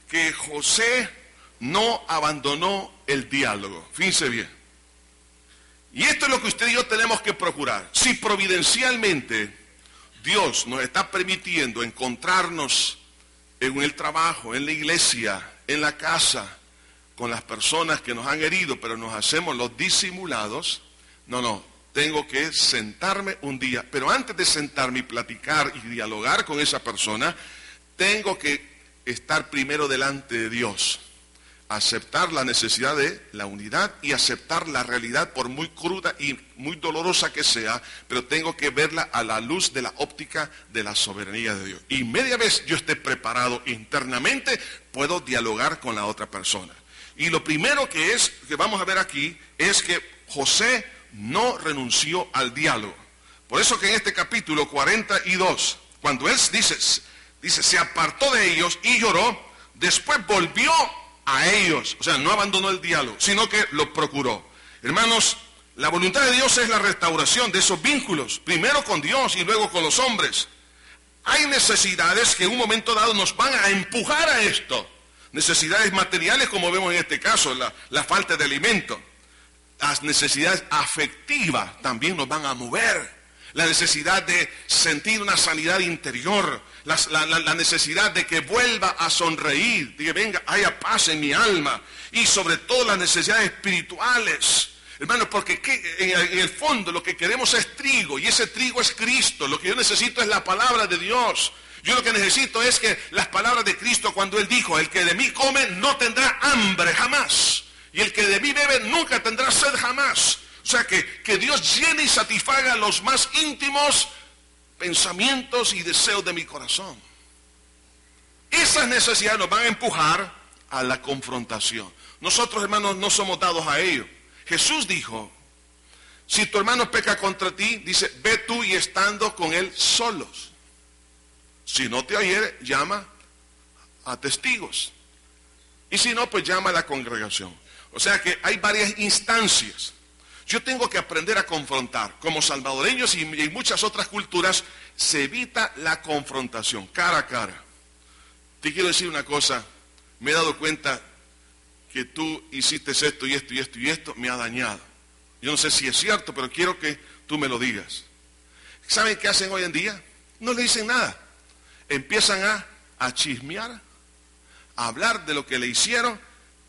que José no abandonó el diálogo. Fíjense bien. Y esto es lo que usted y yo tenemos que procurar. Si providencialmente Dios nos está permitiendo encontrarnos en el trabajo, en la iglesia, en la casa, con las personas que nos han herido, pero nos hacemos los disimulados. No, tengo que sentarme un día, pero antes de sentarme y platicar y dialogar con esa persona, tengo que estar primero delante de Dios, aceptar la necesidad de la unidad y aceptar la realidad por muy cruda y muy dolorosa que sea, pero tengo que verla a la luz de la óptica de la soberanía de Dios. Y media vez yo esté preparado internamente, puedo dialogar con la otra persona. Y lo primero que vamos a ver aquí es que José no renunció al diálogo. Por eso que en este capítulo 42, cuando él dice, se apartó de ellos y lloró, después volvió a ellos. O sea, no abandonó el diálogo, sino que lo procuró. Hermanos, la voluntad de Dios es la restauración de esos vínculos, primero con Dios y luego con los hombres. Hay necesidades que en un momento dado nos van a empujar a esto. Necesidades materiales, como vemos en este caso, la falta de alimento. Las necesidades afectivas también nos van a mover. La necesidad de sentir una sanidad interior, la necesidad de que vuelva a sonreír, de que venga, haya paz en mi alma, y sobre todo las necesidades espirituales. Hermanos, porque en el fondo lo que queremos es trigo, y ese trigo es Cristo. Lo que yo necesito es la palabra de Dios. Yo lo que necesito es que las palabras de Cristo, cuando Él dijo, el que de mí come no tendrá hambre jamás, y el que de mí bebe nunca tendrá sed jamás. O sea, que Dios llene y satisfaga los más íntimos pensamientos y deseos de mi corazón. Esas necesidades nos van a empujar a la confrontación. Nosotros, hermanos, no somos dados a ello. Jesús dijo, si tu hermano peca contra ti, dice, ve tú y estando con él solos. Si no te oyere, llama a testigos. Y si no, pues llama a la congregación. O sea que hay varias instancias. Yo tengo que aprender a confrontar. Como salvadoreños y en muchas otras culturas, se evita la confrontación, cara a cara. Te quiero decir una cosa, me he dado cuenta que tú hiciste esto y esto y esto y esto, me ha dañado. Yo no sé si es cierto, pero quiero que tú me lo digas. ¿Saben qué hacen hoy en día? No le dicen nada. Empiezan a chismear, a hablar de lo que le hicieron,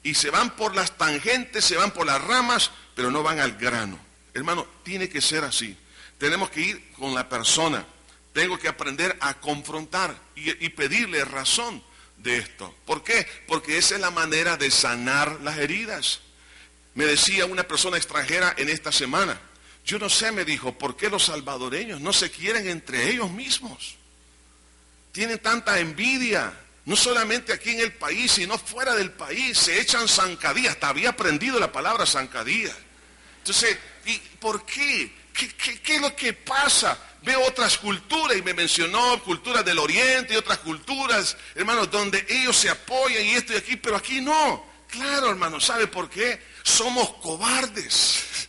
y se van por las tangentes, se van por las ramas, pero no van al grano. Hermano, tiene que ser así. Tenemos que ir con la persona. Tengo que aprender a confrontar y pedirle razón de esto. ¿Por qué? Porque esa es la manera de sanar las heridas. Me decía una persona extranjera en esta semana, yo no sé, me dijo, ¿por qué los salvadoreños no se quieren entre ellos mismos? Tienen tanta envidia. No solamente aquí en el país, sino fuera del país, se echan zancadillas. Hasta había aprendido la palabra zancadilla. Entonces, ¿y por qué? ¿Qué es lo que pasa? Veo otras culturas, y me mencionó culturas del oriente y otras culturas, hermanos, donde ellos se apoyan y esto y aquí, pero aquí no. Claro, hermano, ¿sabe por qué? Somos cobardes.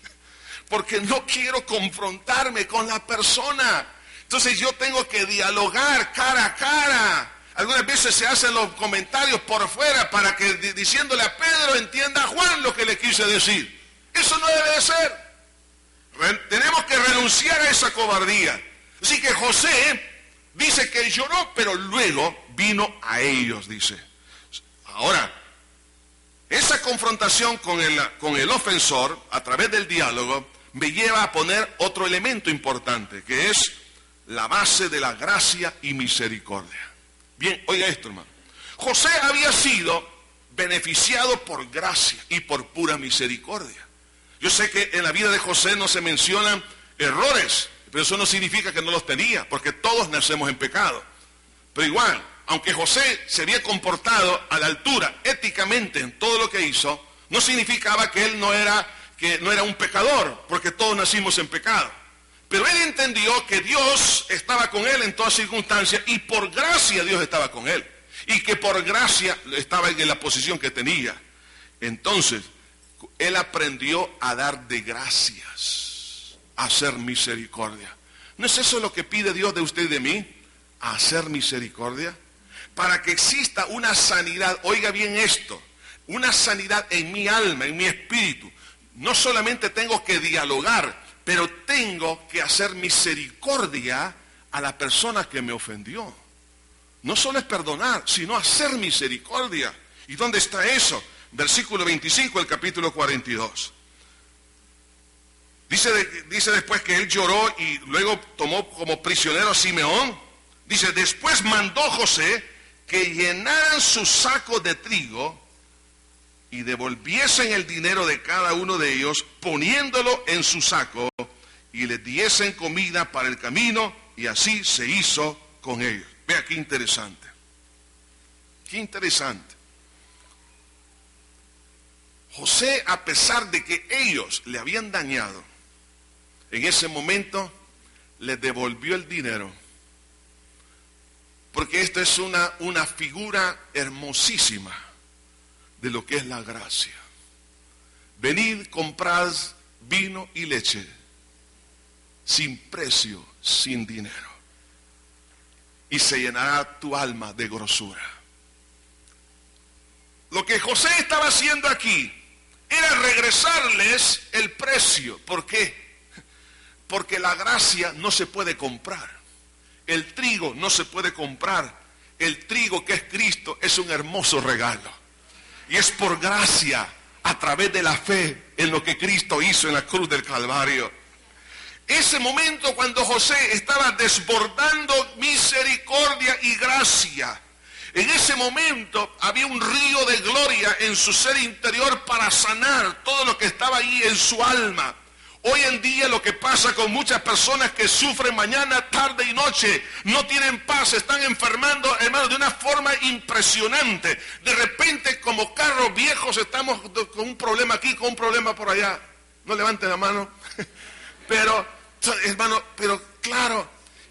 Porque no quiero confrontarme con la persona. Entonces yo tengo que dialogar cara a cara. Algunas veces se hacen los comentarios por fuera para que diciéndole a Pedro entienda a Juan lo que le quise decir. Eso no debe de ser. Tenemos que renunciar a esa cobardía. Así que José dice que lloró, pero luego vino a ellos, dice. Ahora, esa confrontación con el ofensor a través del diálogo me lleva a poner otro elemento importante, que es la base de la gracia y misericordia. Bien, oiga esto, hermano. José había sido beneficiado por gracia y por pura misericordia. Yo sé que en la vida de José no se mencionan errores, pero eso no significa que no los tenía, porque todos nacemos en pecado. Pero igual, aunque José se había comportado a la altura, éticamente, en todo lo que hizo, no significaba que él no era un pecador, porque todos nacimos en pecado. Pero él entendió que Dios estaba con él en todas circunstancias, y por gracia Dios estaba con él. Y que por gracia estaba en la posición que tenía. Entonces, él aprendió a dar de gracias, a hacer misericordia. ¿No es eso lo que pide Dios de usted y de mí? A hacer misericordia. Para que exista una sanidad, oiga bien esto, una sanidad en mi alma, en mi espíritu. No solamente tengo que dialogar, pero tengo que hacer misericordia a la persona que me ofendió. No solo es perdonar, sino hacer misericordia. ¿Y dónde está eso? versículo 25 del capítulo 42. Dice después que él lloró y luego tomó como prisionero a Simeón. Dice, después mandó José que llenaran sus sacos de trigo y devolviesen el dinero de cada uno de ellos, poniéndolo en su saco, y les diesen comida para el camino, y así se hizo con ellos. Vea qué interesante. Qué interesante. José, a pesar de que ellos le habían dañado, en ese momento les devolvió el dinero. Porque esta es una figura hermosísima de lo que es la gracia. Venid, comprad vino y leche, sin precio, sin dinero, y se llenará tu alma de grosura. Lo que José estaba haciendo aquí era regresarles el precio. ¿Por qué? Porque la gracia no se puede comprar. El trigo no se puede comprar. El trigo que es Cristo es un hermoso regalo. Y es por gracia, a través de la fe en lo que Cristo hizo en la cruz del Calvario. Ese momento cuando José estaba desbordando misericordia y gracia, en ese momento había un río de gloria en su ser interior para sanar todo lo que estaba ahí en su alma. Hoy en día lo que pasa con muchas personas que sufren mañana, tarde y noche, no tienen paz, están enfermando, hermano, de una forma impresionante. De repente, como carros viejos, estamos con un problema aquí, con un problema por allá. No levanten la mano. Pero, hermano, pero claro,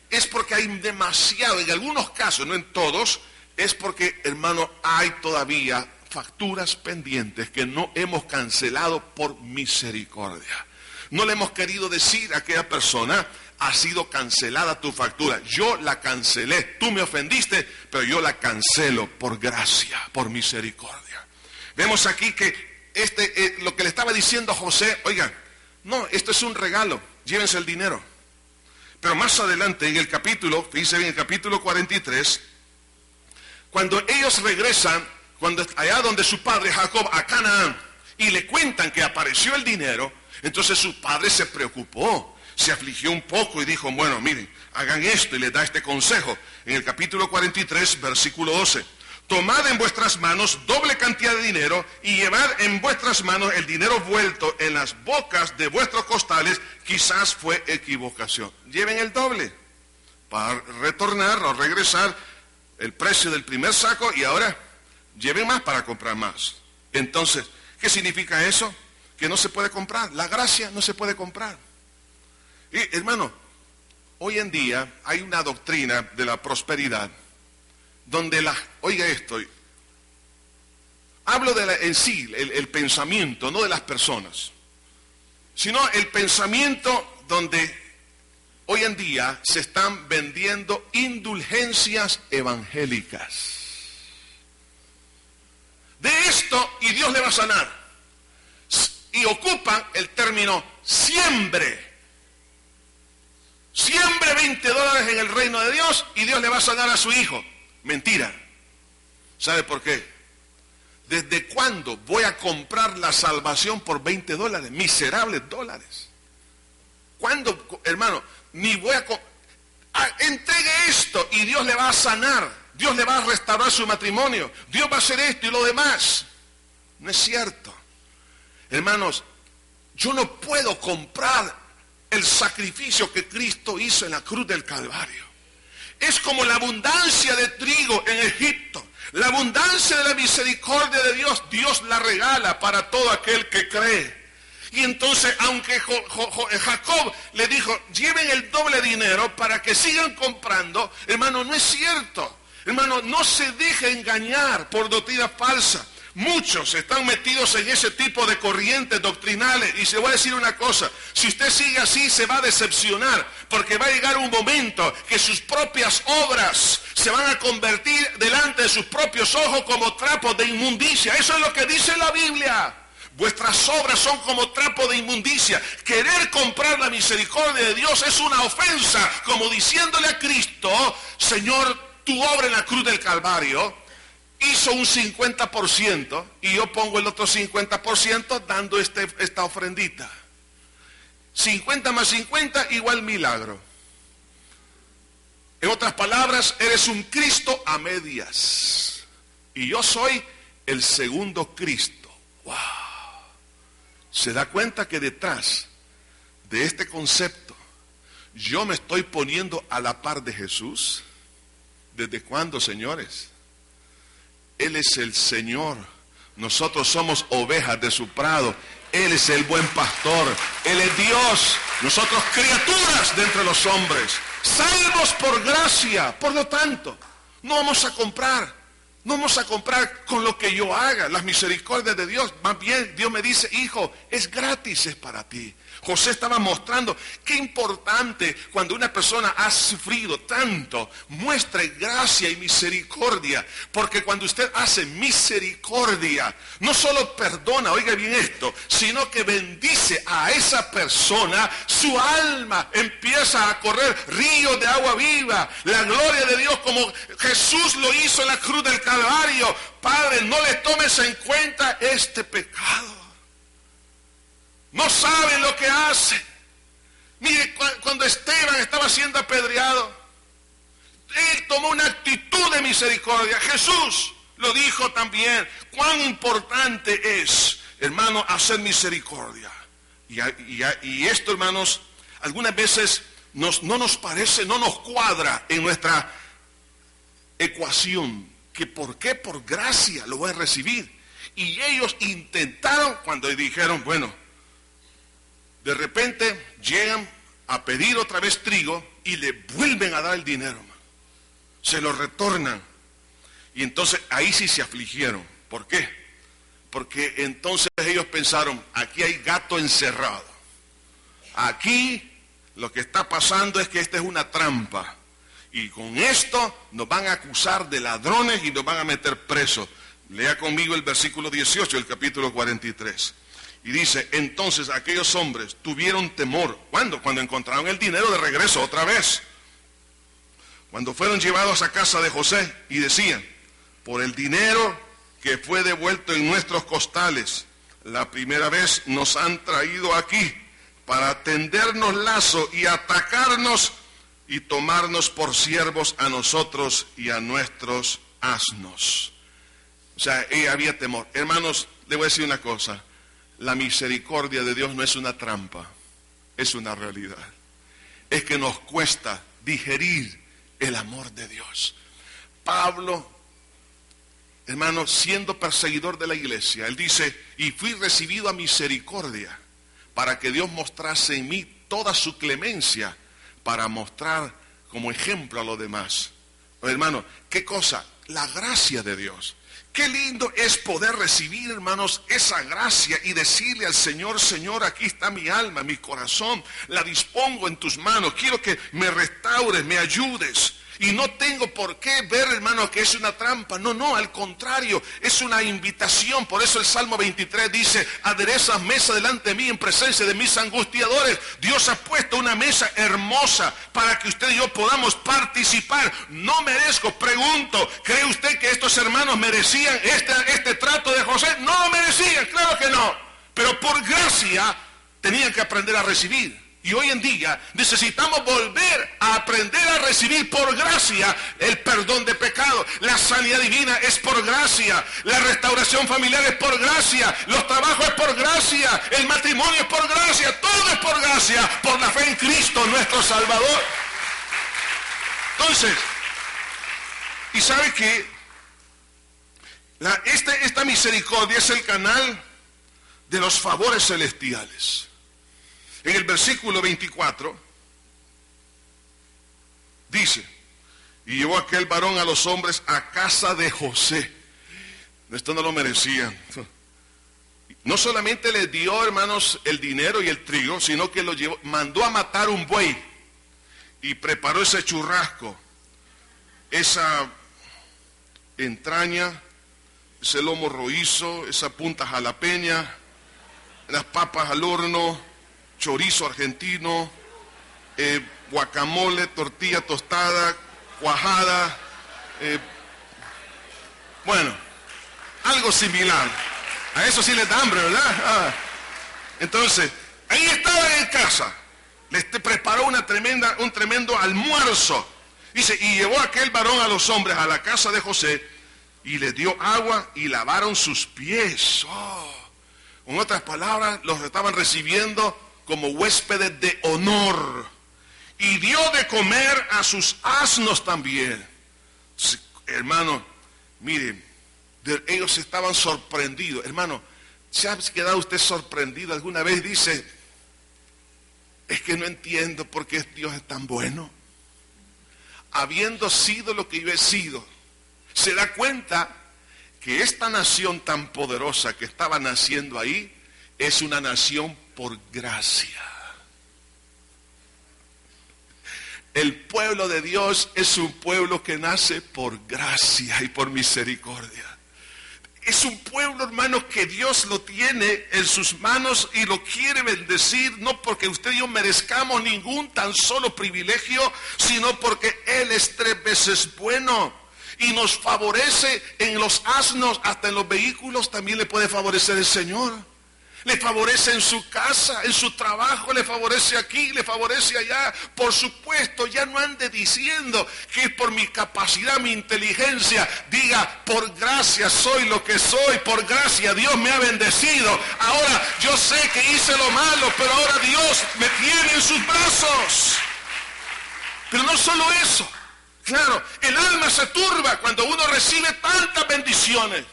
es porque hay demasiado, en algunos casos, no en todos, es porque, hermano, hay todavía facturas pendientes que no hemos cancelado por misericordia. No le hemos querido decir a aquella persona, ha sido cancelada tu factura. Yo la cancelé, tú me ofendiste, pero yo la cancelo por gracia, por misericordia. Vemos aquí que lo que le estaba diciendo a José, oigan, no, esto es un regalo, llévense el dinero. Pero más adelante en el capítulo, fíjense bien, en el capítulo 43, cuando ellos regresan, allá donde su padre Jacob, a Canaán, y le cuentan que apareció el dinero, entonces su padre se preocupó, se afligió un poco y dijo, bueno, miren, hagan esto, y les da este consejo. En el capítulo 43, versículo 12, tomad en vuestras manos doble cantidad de dinero y llevad en vuestras manos el dinero vuelto en las bocas de vuestros costales, quizás fue equivocación. Lleven el doble para retornar o regresar el precio del primer saco y ahora lleven más para comprar más. Entonces, ¿qué significa eso? Que no se puede comprar. La gracia no se puede comprar. Y, hermano, hoy en día hay una doctrina de la prosperidad donde oiga esto, hablo en sí, el pensamiento, no de las personas, sino el pensamiento donde hoy en día se están vendiendo indulgencias evangélicas. De esto y Dios le va a sanar. Y ocupan el término siembre. Siembre $20 en el reino de Dios y Dios le va a sanar a su hijo. Mentira. ¿Sabe por qué? ¿Desde cuándo voy a comprar la salvación por $20? Miserables dólares. ¿Cuándo, hermano? Ni voy a... entregue esto y Dios le va a sanar. Dios le va a restaurar su matrimonio. Dios va a hacer esto y lo demás. No es cierto. Hermanos, yo no puedo comprar el sacrificio que Cristo hizo en la cruz del Calvario. Es como la abundancia de trigo en Egipto. La abundancia de la misericordia de Dios, Dios la regala para todo aquel que cree. Y entonces, aunque Jacob le dijo, lleven el doble dinero para que sigan comprando, hermano, no es cierto. Hermano, no se deje engañar por doctrina falsa. Muchos están metidos en ese tipo de corrientes doctrinales. Y se voy a decir una cosa, si usted sigue así se va a decepcionar, porque va a llegar un momento que sus propias obras se van a convertir delante de sus propios ojos como trapos de inmundicia. Eso es lo que dice la Biblia. Vuestras obras son como trapo de inmundicia. Querer comprar la misericordia de Dios es una ofensa, como diciéndole a Cristo, Señor, tu obra en la cruz del Calvario hizo un 50% y yo pongo el otro 50% dando esta ofrendita. 50 más 50 igual milagro. En otras palabras, eres un Cristo a medias. Y yo soy el segundo Cristo. ¡Wow! ¿Se da cuenta que detrás de este concepto yo me estoy poniendo a la par de Jesús? ¿Desde cuándo, señores? Él es el Señor. Nosotros somos ovejas de su prado. Él es el buen pastor. Él es Dios. Nosotros criaturas de entre los hombres. Salvos por gracia. Por lo tanto, no vamos a comprar. No vamos a comprar con lo que yo haga. Las misericordias de Dios. Más bien, Dios me dice, hijo, es gratis, es para ti. José estaba mostrando qué importante cuando una persona ha sufrido tanto, muestre gracia y misericordia, porque cuando usted hace misericordia, no solo perdona, oiga bien esto, sino que bendice a esa persona, su alma empieza a correr ríos de agua viva, la gloria de Dios como Jesús lo hizo en la cruz del Calvario. Padre, no le tomes en cuenta este pecado. No saben lo que hacen. Mire, cuando Esteban estaba siendo apedreado, él tomó una actitud de misericordia. Jesús lo dijo también. Cuán importante es, hermano, hacer misericordia. Y esto, hermanos, algunas veces no nos parece, no nos cuadra en nuestra ecuación. Que por qué, por gracia lo voy a recibir. Y ellos intentaron, cuando dijeron, bueno, de repente llegan a pedir otra vez trigo y le vuelven a dar el dinero. Se lo retornan. Y entonces ahí sí se afligieron. ¿Por qué? Porque entonces ellos pensaron, aquí hay gato encerrado. Aquí lo que está pasando es que esta es una trampa. Y con esto nos van a acusar de ladrones y nos van a meter presos. Lea conmigo el versículo 18 del capítulo 43. Y dice, entonces aquellos hombres tuvieron temor. ¿Cuándo? Cuando encontraron el dinero de regreso otra vez. Cuando fueron llevados a casa de José y decían, por el dinero que fue devuelto en nuestros costales, la primera vez nos han traído aquí para tendernos lazo y atacarnos y tomarnos por siervos a nosotros y a nuestros asnos. O sea, había temor. Hermanos, le voy a decir una cosa. La misericordia de Dios no es una trampa, es una realidad. Es que nos cuesta digerir el amor de Dios. Pablo, hermano, siendo perseguidor de la iglesia, él dice, y fui recibido a misericordia para que Dios mostrase en mí toda su clemencia para mostrar como ejemplo a los demás. Hermano, ¿qué cosa? La gracia de Dios. Qué lindo es poder recibir, hermanos, esa gracia y decirle al Señor, Señor, aquí está mi alma, mi corazón, la dispongo en tus manos, quiero que me restaures, me ayudes. Y no tengo por qué ver, hermano, que es una trampa. No, al contrario, es una invitación. Por eso el Salmo 23 dice, aderezas mesa delante de mí en presencia de mis angustiadores. Dios ha puesto una mesa hermosa para que usted y yo podamos participar. No merezco, pregunto, ¿cree usted que estos hermanos merecían este trato de José? No lo merecían, claro que no. Pero por gracia tenían que aprender a recibir. Y hoy en día necesitamos volver a aprender a recibir por gracia el perdón de pecado. La sanidad divina es por gracia. La restauración familiar es por gracia. Los trabajos es por gracia. El matrimonio es por gracia. Todo es por gracia. Por la fe en Cristo nuestro Salvador. Entonces, ¿y sabe qué? Esta misericordia es el canal de los favores celestiales. En el versículo 24 dice, y llevó aquel varón a los hombres a casa de José. Esto no lo merecían. No solamente les dio, hermanos, el dinero y el trigo, sino que lo llevó, mandó a matar un buey y preparó ese churrasco, esa entraña, ese lomo roízo, esa punta jalapeña, las papas al horno, chorizo argentino, guacamole, tortilla tostada, cuajada, Bueno, algo similar. A eso sí les da hambre, ¿verdad? Entonces, ahí estaba en casa. Les preparó un tremendo almuerzo. Dice, y llevó aquel varón a los hombres a la casa de José y les dio agua y lavaron sus pies. En otras palabras, los estaban recibiendo como huéspedes de honor. Y dio de comer a sus asnos también. Entonces, hermano, miren, ellos estaban sorprendidos. Hermano, ¿se ha quedado usted sorprendido alguna vez? Dice, es que no entiendo por qué Dios es tan bueno. Habiendo sido lo que yo he sido, se da cuenta que esta nación tan poderosa que estaba naciendo ahí es una nación por gracia. El pueblo de Dios es un pueblo que nace por gracia y por misericordia. Es un pueblo, hermanos, que Dios lo tiene en sus manos y lo quiere bendecir, no porque usted y yo merezcamos ningún tan solo privilegio, sino porque Él es 3 veces bueno y nos favorece en los asnos, hasta en los vehículos también le puede favorecer el Señor. Le favorece en su casa, en su trabajo, le favorece aquí, le favorece allá. Por supuesto, ya no ande diciendo que es por mi capacidad, mi inteligencia. Diga, por gracia soy lo que soy, por gracia Dios me ha bendecido. Ahora yo sé que hice lo malo, pero ahora Dios me tiene en sus brazos. Pero no solo eso. Claro, el alma se turba cuando uno recibe tantas bendiciones.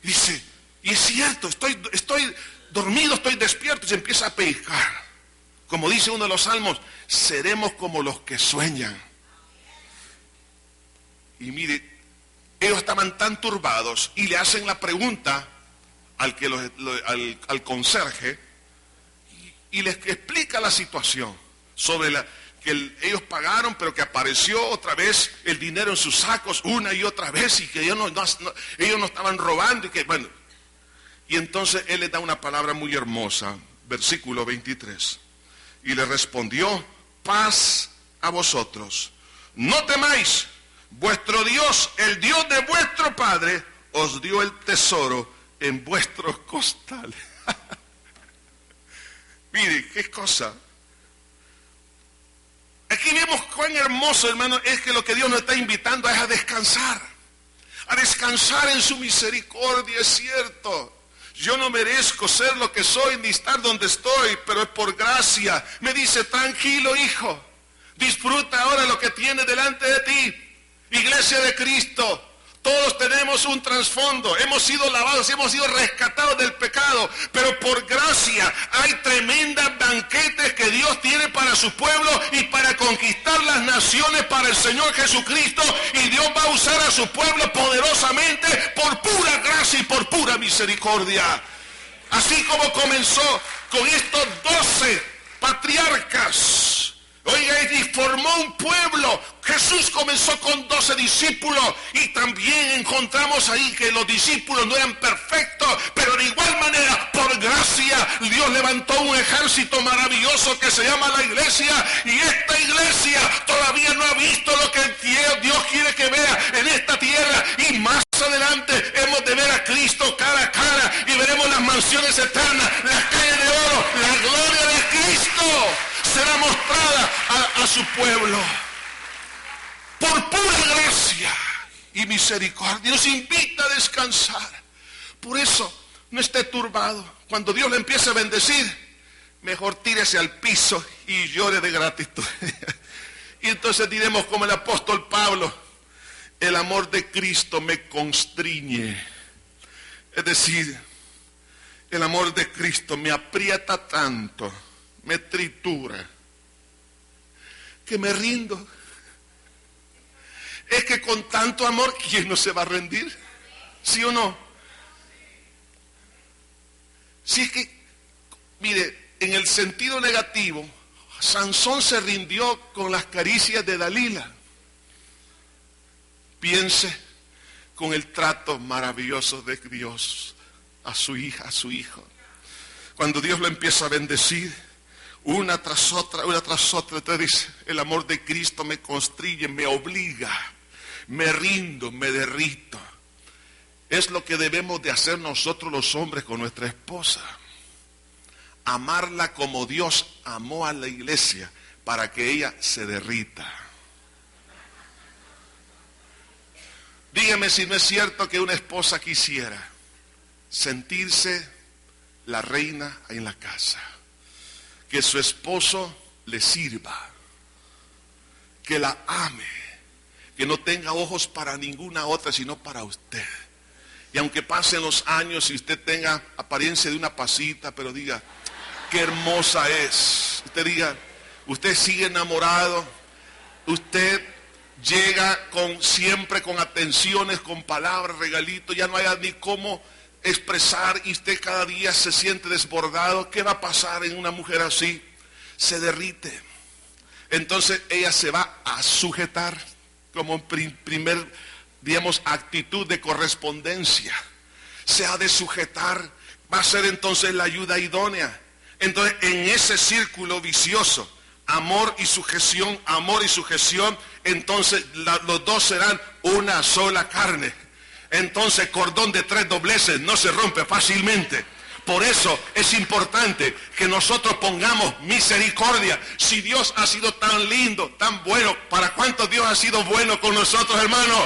Dice, y es cierto, estoy dormido, estoy despierto, y se empieza a pellizcar. Como dice uno de los salmos, seremos como los que sueñan. Y mire, ellos estaban tan turbados y le hacen la pregunta al conserje y les explica la situación sobre ellos pagaron, pero que apareció otra vez el dinero en sus sacos una y otra vez y que ellos no estaban robando y que bueno. Y entonces él le da una palabra muy hermosa, versículo 23. Y le respondió, paz a vosotros. No temáis, vuestro Dios, el Dios de vuestro Padre, os dio el tesoro en vuestros costales. Mire, qué cosa. Aquí vemos cuán hermoso, hermano, es que lo que Dios nos está invitando es a descansar en su misericordia, es cierto. Yo no merezco ser lo que soy ni estar donde estoy, pero es por gracia. Me dice, tranquilo hijo, disfruta ahora lo que tienes delante de ti. Iglesia de Cristo, todos tenemos un trasfondo, hemos sido lavados, hemos sido rescatados del pecado, pero por gracia hay tremendas banquetes que Dios tiene para su pueblo y para conquistar las naciones para el Señor Jesucristo, y Dios va a usar a su pueblo poderosamente por pura gracia y por pura misericordia. Así como comenzó con estos 12 patriarcas. Oiga, y formó un pueblo. Jesús comenzó con 12 discípulos y también encontramos ahí que los discípulos no eran perfectos, pero de igual manera, por gracia, Dios levantó un ejército maravilloso que se llama la iglesia, y esta iglesia todavía no ha visto lo que Dios quiere que vea en esta tierra, y más adelante hemos de ver a Cristo cara a cara y veremos las mansiones eternas, las calles de oro, la gloria de Cristo será mostrada a su pueblo. Por pura gracia y misericordia nos invita a descansar. Por eso no esté turbado. Cuando Dios le empiece a bendecir, mejor tírese al piso y llore de gratitud. Y entonces diremos como el apóstol Pablo, el amor de Cristo me constriñe. Es decir, el amor de Cristo me aprieta tanto, me tritura, que me rindo. Es que con tanto amor, ¿quién no se va a rendir? ¿Sí o no? Si es que, mire, en el sentido negativo, Sansón se rindió con las caricias de Dalila. Piense con el trato maravilloso de Dios a su hija, a su hijo. Cuando Dios lo empieza a bendecir, una tras otra, te dice, el amor de Cristo me constriñe, me obliga, me rindo, me derrito. Es lo que debemos de hacer nosotros los hombres con nuestra esposa. Amarla como Dios amó a la iglesia para que ella se derrita. Dígame si no es cierto que una esposa quisiera sentirse la reina en la casa, que su esposo le sirva, que la ame, que no tenga ojos para ninguna otra sino para usted. Y aunque pasen los años y usted tenga apariencia de una pasita, pero diga, qué hermosa es. Usted diga, usted sigue enamorado, usted llega siempre con atenciones, con palabras, regalitos, ya no hay ni cómo expresar y usted cada día se siente desbordado. ¿Qué va a pasar en una mujer así? Se derrite. Entonces ella se va a sujetar como primer, digamos, actitud de correspondencia. Se ha de sujetar, va a ser entonces la ayuda idónea. Entonces en ese círculo vicioso, amor y sujeción, entonces los dos serán una sola carne. Entonces cordón de 3 dobleces no se rompe fácilmente. Por eso es importante que nosotros pongamos misericordia. Si Dios ha sido tan lindo, tan bueno, ¿para cuántos Dios ha sido bueno con nosotros, hermanos?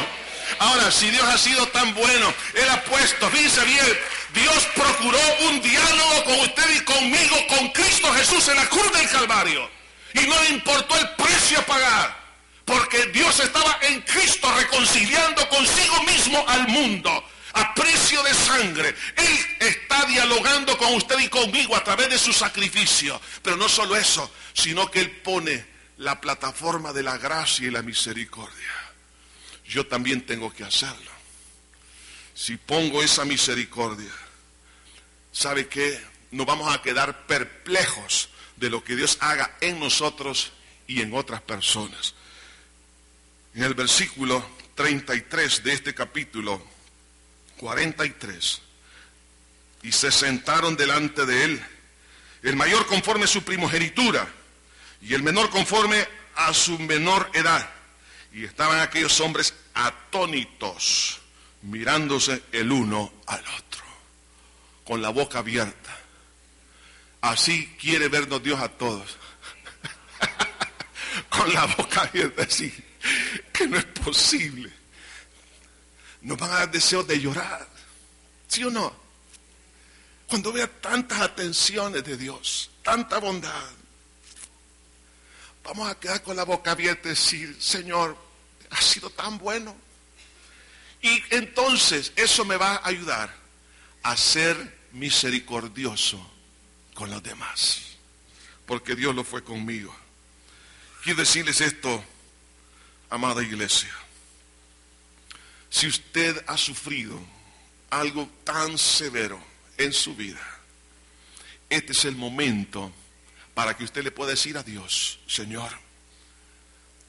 Ahora, si Dios ha sido tan bueno, Él ha puesto, fíjense bien, Dios procuró un diálogo con usted y conmigo, con Cristo Jesús en la cruz del Calvario. Y no le importó el precio a pagar, porque Dios estaba en Cristo reconciliando consigo mismo al mundo a precio de sangre. Él está dialogando con usted y conmigo a través de su sacrificio. Pero no solo eso, sino que Él pone la plataforma de la gracia y la misericordia. Yo también tengo que hacerlo. Si pongo esa misericordia, ¿sabe qué? Nos vamos a quedar perplejos de lo que Dios haga en nosotros y en otras personas. En el versículo 33 de este capítulo 43, y se sentaron delante de él, el mayor conforme a su primogenitura, y el menor conforme a su menor edad. Y estaban aquellos hombres atónitos, mirándose el uno al otro, con la boca abierta. Así quiere vernos Dios a todos. Con la boca abierta, así, que no es posible. Nos van a dar deseos de llorar, ¿sí o no? Cuando vea tantas atenciones de Dios, tanta bondad, vamos a quedar con la boca abierta y decir, Señor, has sido tan bueno. Y entonces eso me va a ayudar a ser misericordioso con los demás, porque Dios lo fue conmigo. Quiero decirles esto, amada iglesia. Si usted ha sufrido algo tan severo en su vida, este es el momento para que usted le pueda decir a Dios, Señor,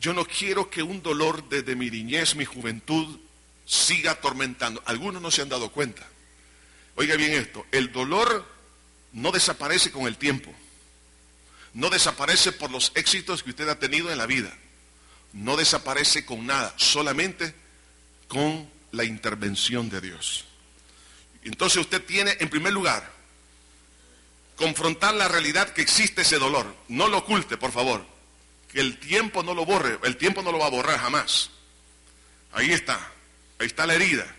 yo no quiero que un dolor desde mi niñez, mi juventud, siga atormentando. Algunos no se han dado cuenta. Oiga bien esto, el dolor no desaparece con el tiempo. No desaparece por los éxitos que usted ha tenido en la vida. No desaparece con nada, solamente con la intervención de Dios. Entonces usted tiene, en primer lugar, confrontar la realidad que existe ese dolor. No lo oculte, por favor. Que el tiempo no lo borre, el tiempo no lo va a borrar jamás. Ahí está la herida.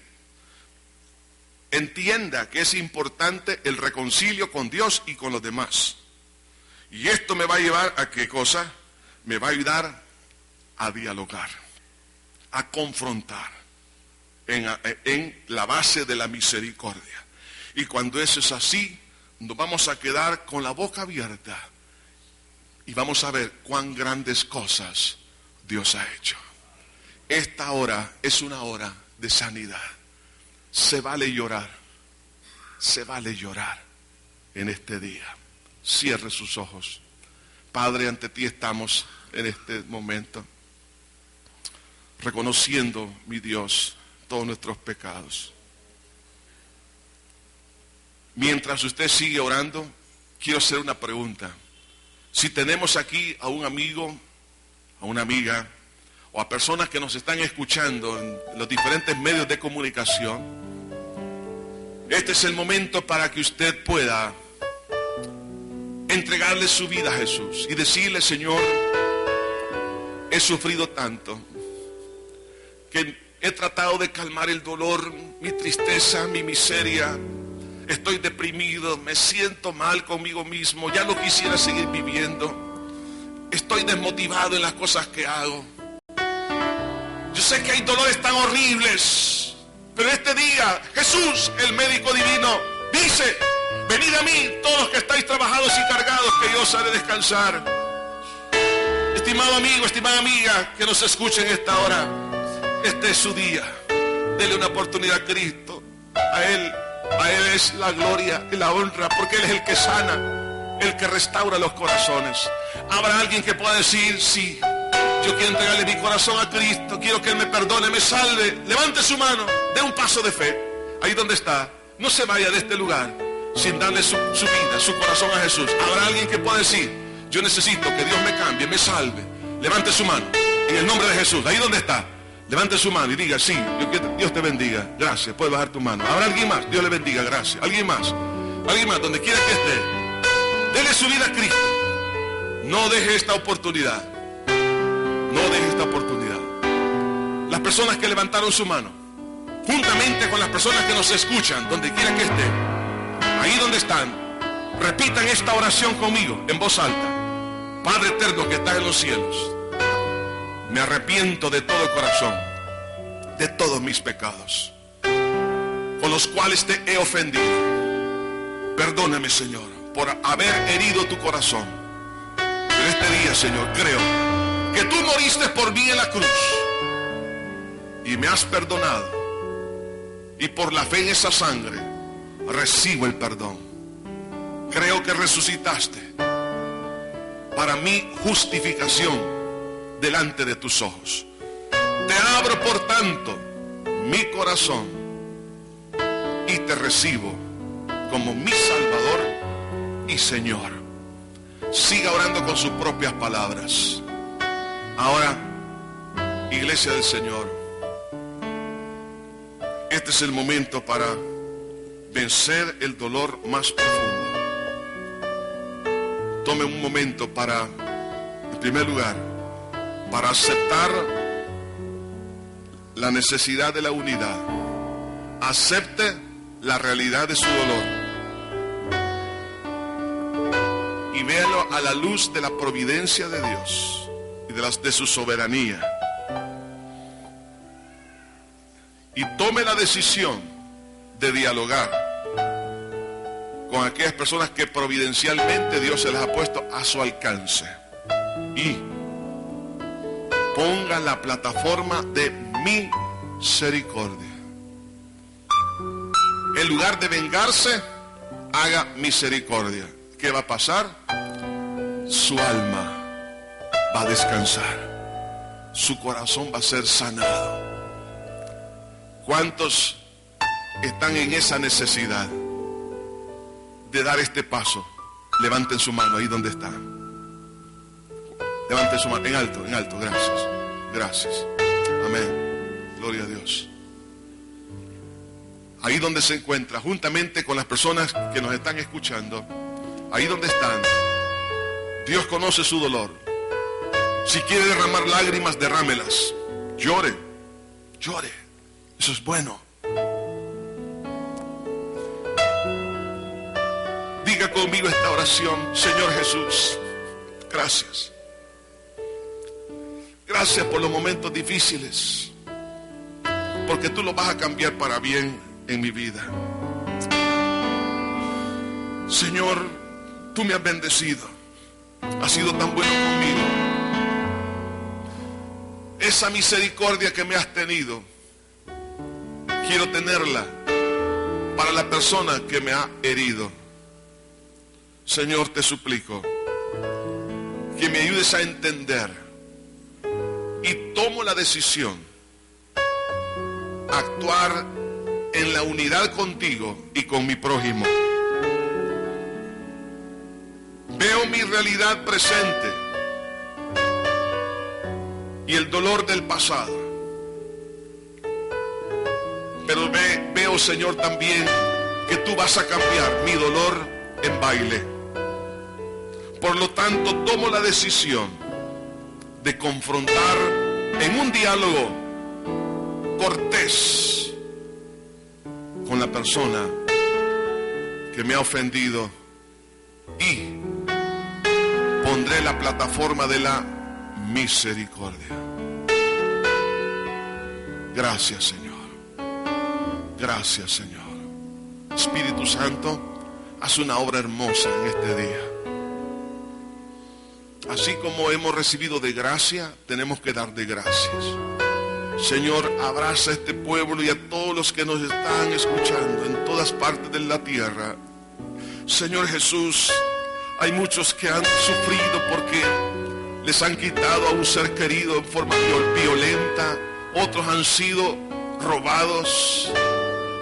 Entienda que es importante el reconcilio con Dios y con los demás. Y esto me va a llevar a ¿qué cosa? Me va a ayudar a dialogar, a confrontar en la base de la misericordia. Y cuando eso es así, nos vamos a quedar con la boca abierta y vamos a ver cuán grandes cosas Dios ha hecho. Esta hora es una hora de sanidad. Se vale llorar en este día. Cierre sus ojos. Padre, ante ti estamos en este momento, reconociendo, mi Dios, todos nuestros pecados. Mientras usted sigue orando, quiero hacer una pregunta. Si tenemos aquí a un amigo, a una amiga, o a personas que nos están escuchando en los diferentes medios de comunicación, Este es el momento para que usted pueda entregarle su vida a Jesús y decirle: Señor, he sufrido tanto que he tratado de calmar el dolor, mi tristeza, mi miseria. Estoy deprimido, me siento mal conmigo mismo, ya no quisiera seguir viviendo. Estoy desmotivado en las cosas que hago. Yo sé que hay dolores tan horribles, pero este día Jesús, el médico divino, dice: venid a mí todos los que estáis trabajados y cargados, que yo os haré descansar. Estimado amigo, estimada amiga que nos escuche en esta hora, este es su día. Dele una oportunidad a Cristo. A Él es la gloria y la honra, porque Él es el que sana, el que restaura los corazones. Habrá alguien que pueda decir: sí, yo quiero entregarle mi corazón a Cristo, quiero que Él me perdone, me salve. Levante su mano, dé un paso de fe. Ahí donde está, no se vaya de este lugar sin darle su vida, su corazón a Jesús. Habrá alguien que pueda decir: yo necesito que Dios me cambie, me salve. Levante su mano, en el nombre de Jesús. Ahí donde está, levante su mano y diga: sí, Dios te bendiga, gracias. Puede bajar tu mano. ¿Habrá alguien más? Dios le bendiga, gracias. ¿Alguien más? ¿Alguien más? Donde quiera que esté, dele su vida a Cristo. No deje esta oportunidad. No deje esta oportunidad. Las personas que levantaron su mano, juntamente con las personas que nos escuchan, donde quiera que esté, ahí donde están, repitan esta oración conmigo en voz alta. Padre eterno que estás en los cielos, me arrepiento de todo corazón, de todos mis pecados, con los cuales te he ofendido. Perdóname, Señor, por haber herido tu corazón. Pero este día, Señor, creo que tú moriste por mí en la cruz y me has perdonado. Y por la fe en esa sangre recibo el perdón. Creo que resucitaste para mi justificación delante de tus ojos. Te abro por tanto mi corazón y te recibo como mi Salvador y Señor. Siga orando con sus propias palabras. Ahora, iglesia del Señor, este es el momento para vencer el dolor más profundo. Tome un momento para, en primer lugar, para aceptar la necesidad de la unidad. Acepte la realidad de su dolor y véalo a la luz de la providencia de Dios y de su soberanía. Y tome la decisión de dialogar con aquellas personas que providencialmente Dios se las ha puesto a su alcance. Y ponga la plataforma de misericordia. En lugar de vengarse, haga misericordia. ¿Qué va a pasar? Su alma va a descansar. Su corazón va a ser sanado. ¿Cuántos están en esa necesidad de dar este paso? Levanten su mano ahí donde están. Levanten su mano en alto, gracias. Gracias. Amén. Gloria a Dios. Ahí donde se encuentra, juntamente con las personas que nos están escuchando, ahí donde están, Dios conoce su dolor. Si quiere derramar lágrimas, derrámelas. Llore, llore. Eso es bueno. Diga conmigo esta oración: Señor Jesús, gracias. Gracias por los momentos difíciles, porque tú los vas a cambiar para bien en mi vida. Señor, tú me has bendecido. Has sido tan bueno conmigo. Esa misericordia que me has tenido, quiero tenerla para la persona que me ha herido. Señor, te suplico que me ayudes a entender, y tomo la decisión a actuar en la unidad contigo y con mi prójimo. Veo mi realidad presente y el dolor del pasado, pero veo, Señor, también que tú vas a cambiar mi dolor en baile. Por lo tanto, tomo la decisión de confrontar en un diálogo cortés con la persona que me ha ofendido y pondré la plataforma de la misericordia. Gracias, Señor. Gracias, Señor. Espíritu Santo, haz una obra hermosa en este día. Así como hemos recibido de gracia, tenemos que dar de gracias. Señor, abraza a este pueblo y a todos los que nos están escuchando en todas partes de la tierra. Señor Jesús, hay muchos que han sufrido porque les han quitado a un ser querido en forma violenta. Otros han sido robados,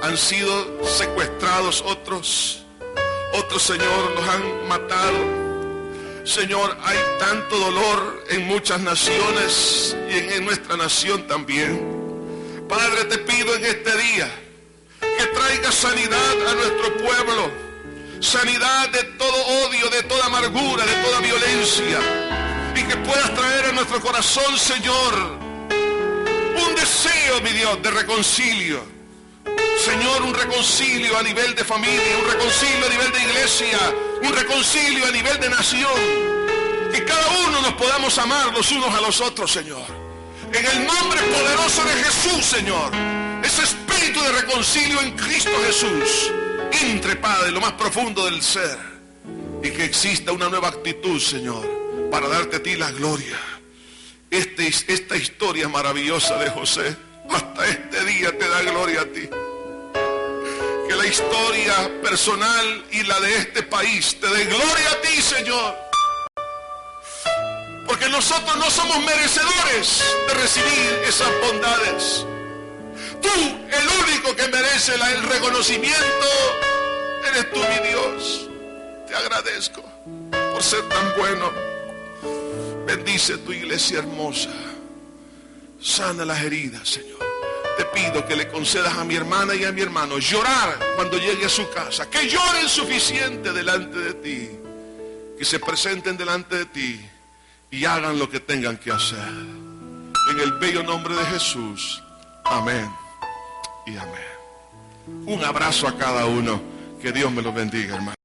han sido secuestrados, otros, Señor, los han matado. Señor, hay tanto dolor en muchas naciones y en nuestra nación también. Padre, te pido en este día que traiga sanidad a nuestro pueblo, sanidad de todo odio, de toda amargura, de toda violencia, y que puedas traer a nuestro corazón, Señor, un deseo, mi Dios, de reconcilio. Señor, un reconcilio a nivel de familia, un reconcilio a nivel de iglesia, un reconcilio a nivel de nación. Que cada uno nos podamos amar los unos a los otros, Señor. En el nombre poderoso de Jesús, Señor. Ese espíritu de reconcilio en Cristo Jesús entre, Padre, lo más profundo del ser. Y que exista una nueva actitud, Señor, para darte a ti la gloria. Esta historia maravillosa de José, hasta este día te da gloria a ti. Que la historia personal y la de este país te dé gloria a ti, Señor. Porque nosotros no somos merecedores de recibir esas bondades. Tú, el único que merece el reconocimiento, eres tú, mi Dios. Te agradezco por ser tan bueno. Bendice tu iglesia hermosa. Sana las heridas, Señor. Te pido que le concedas a mi hermana y a mi hermano llorar cuando llegue a su casa. Que lloren suficiente delante de ti. Que se presenten delante de ti y hagan lo que tengan que hacer. En el bello nombre de Jesús. Amén y amén. Un abrazo a cada uno. Que Dios me los bendiga, hermano.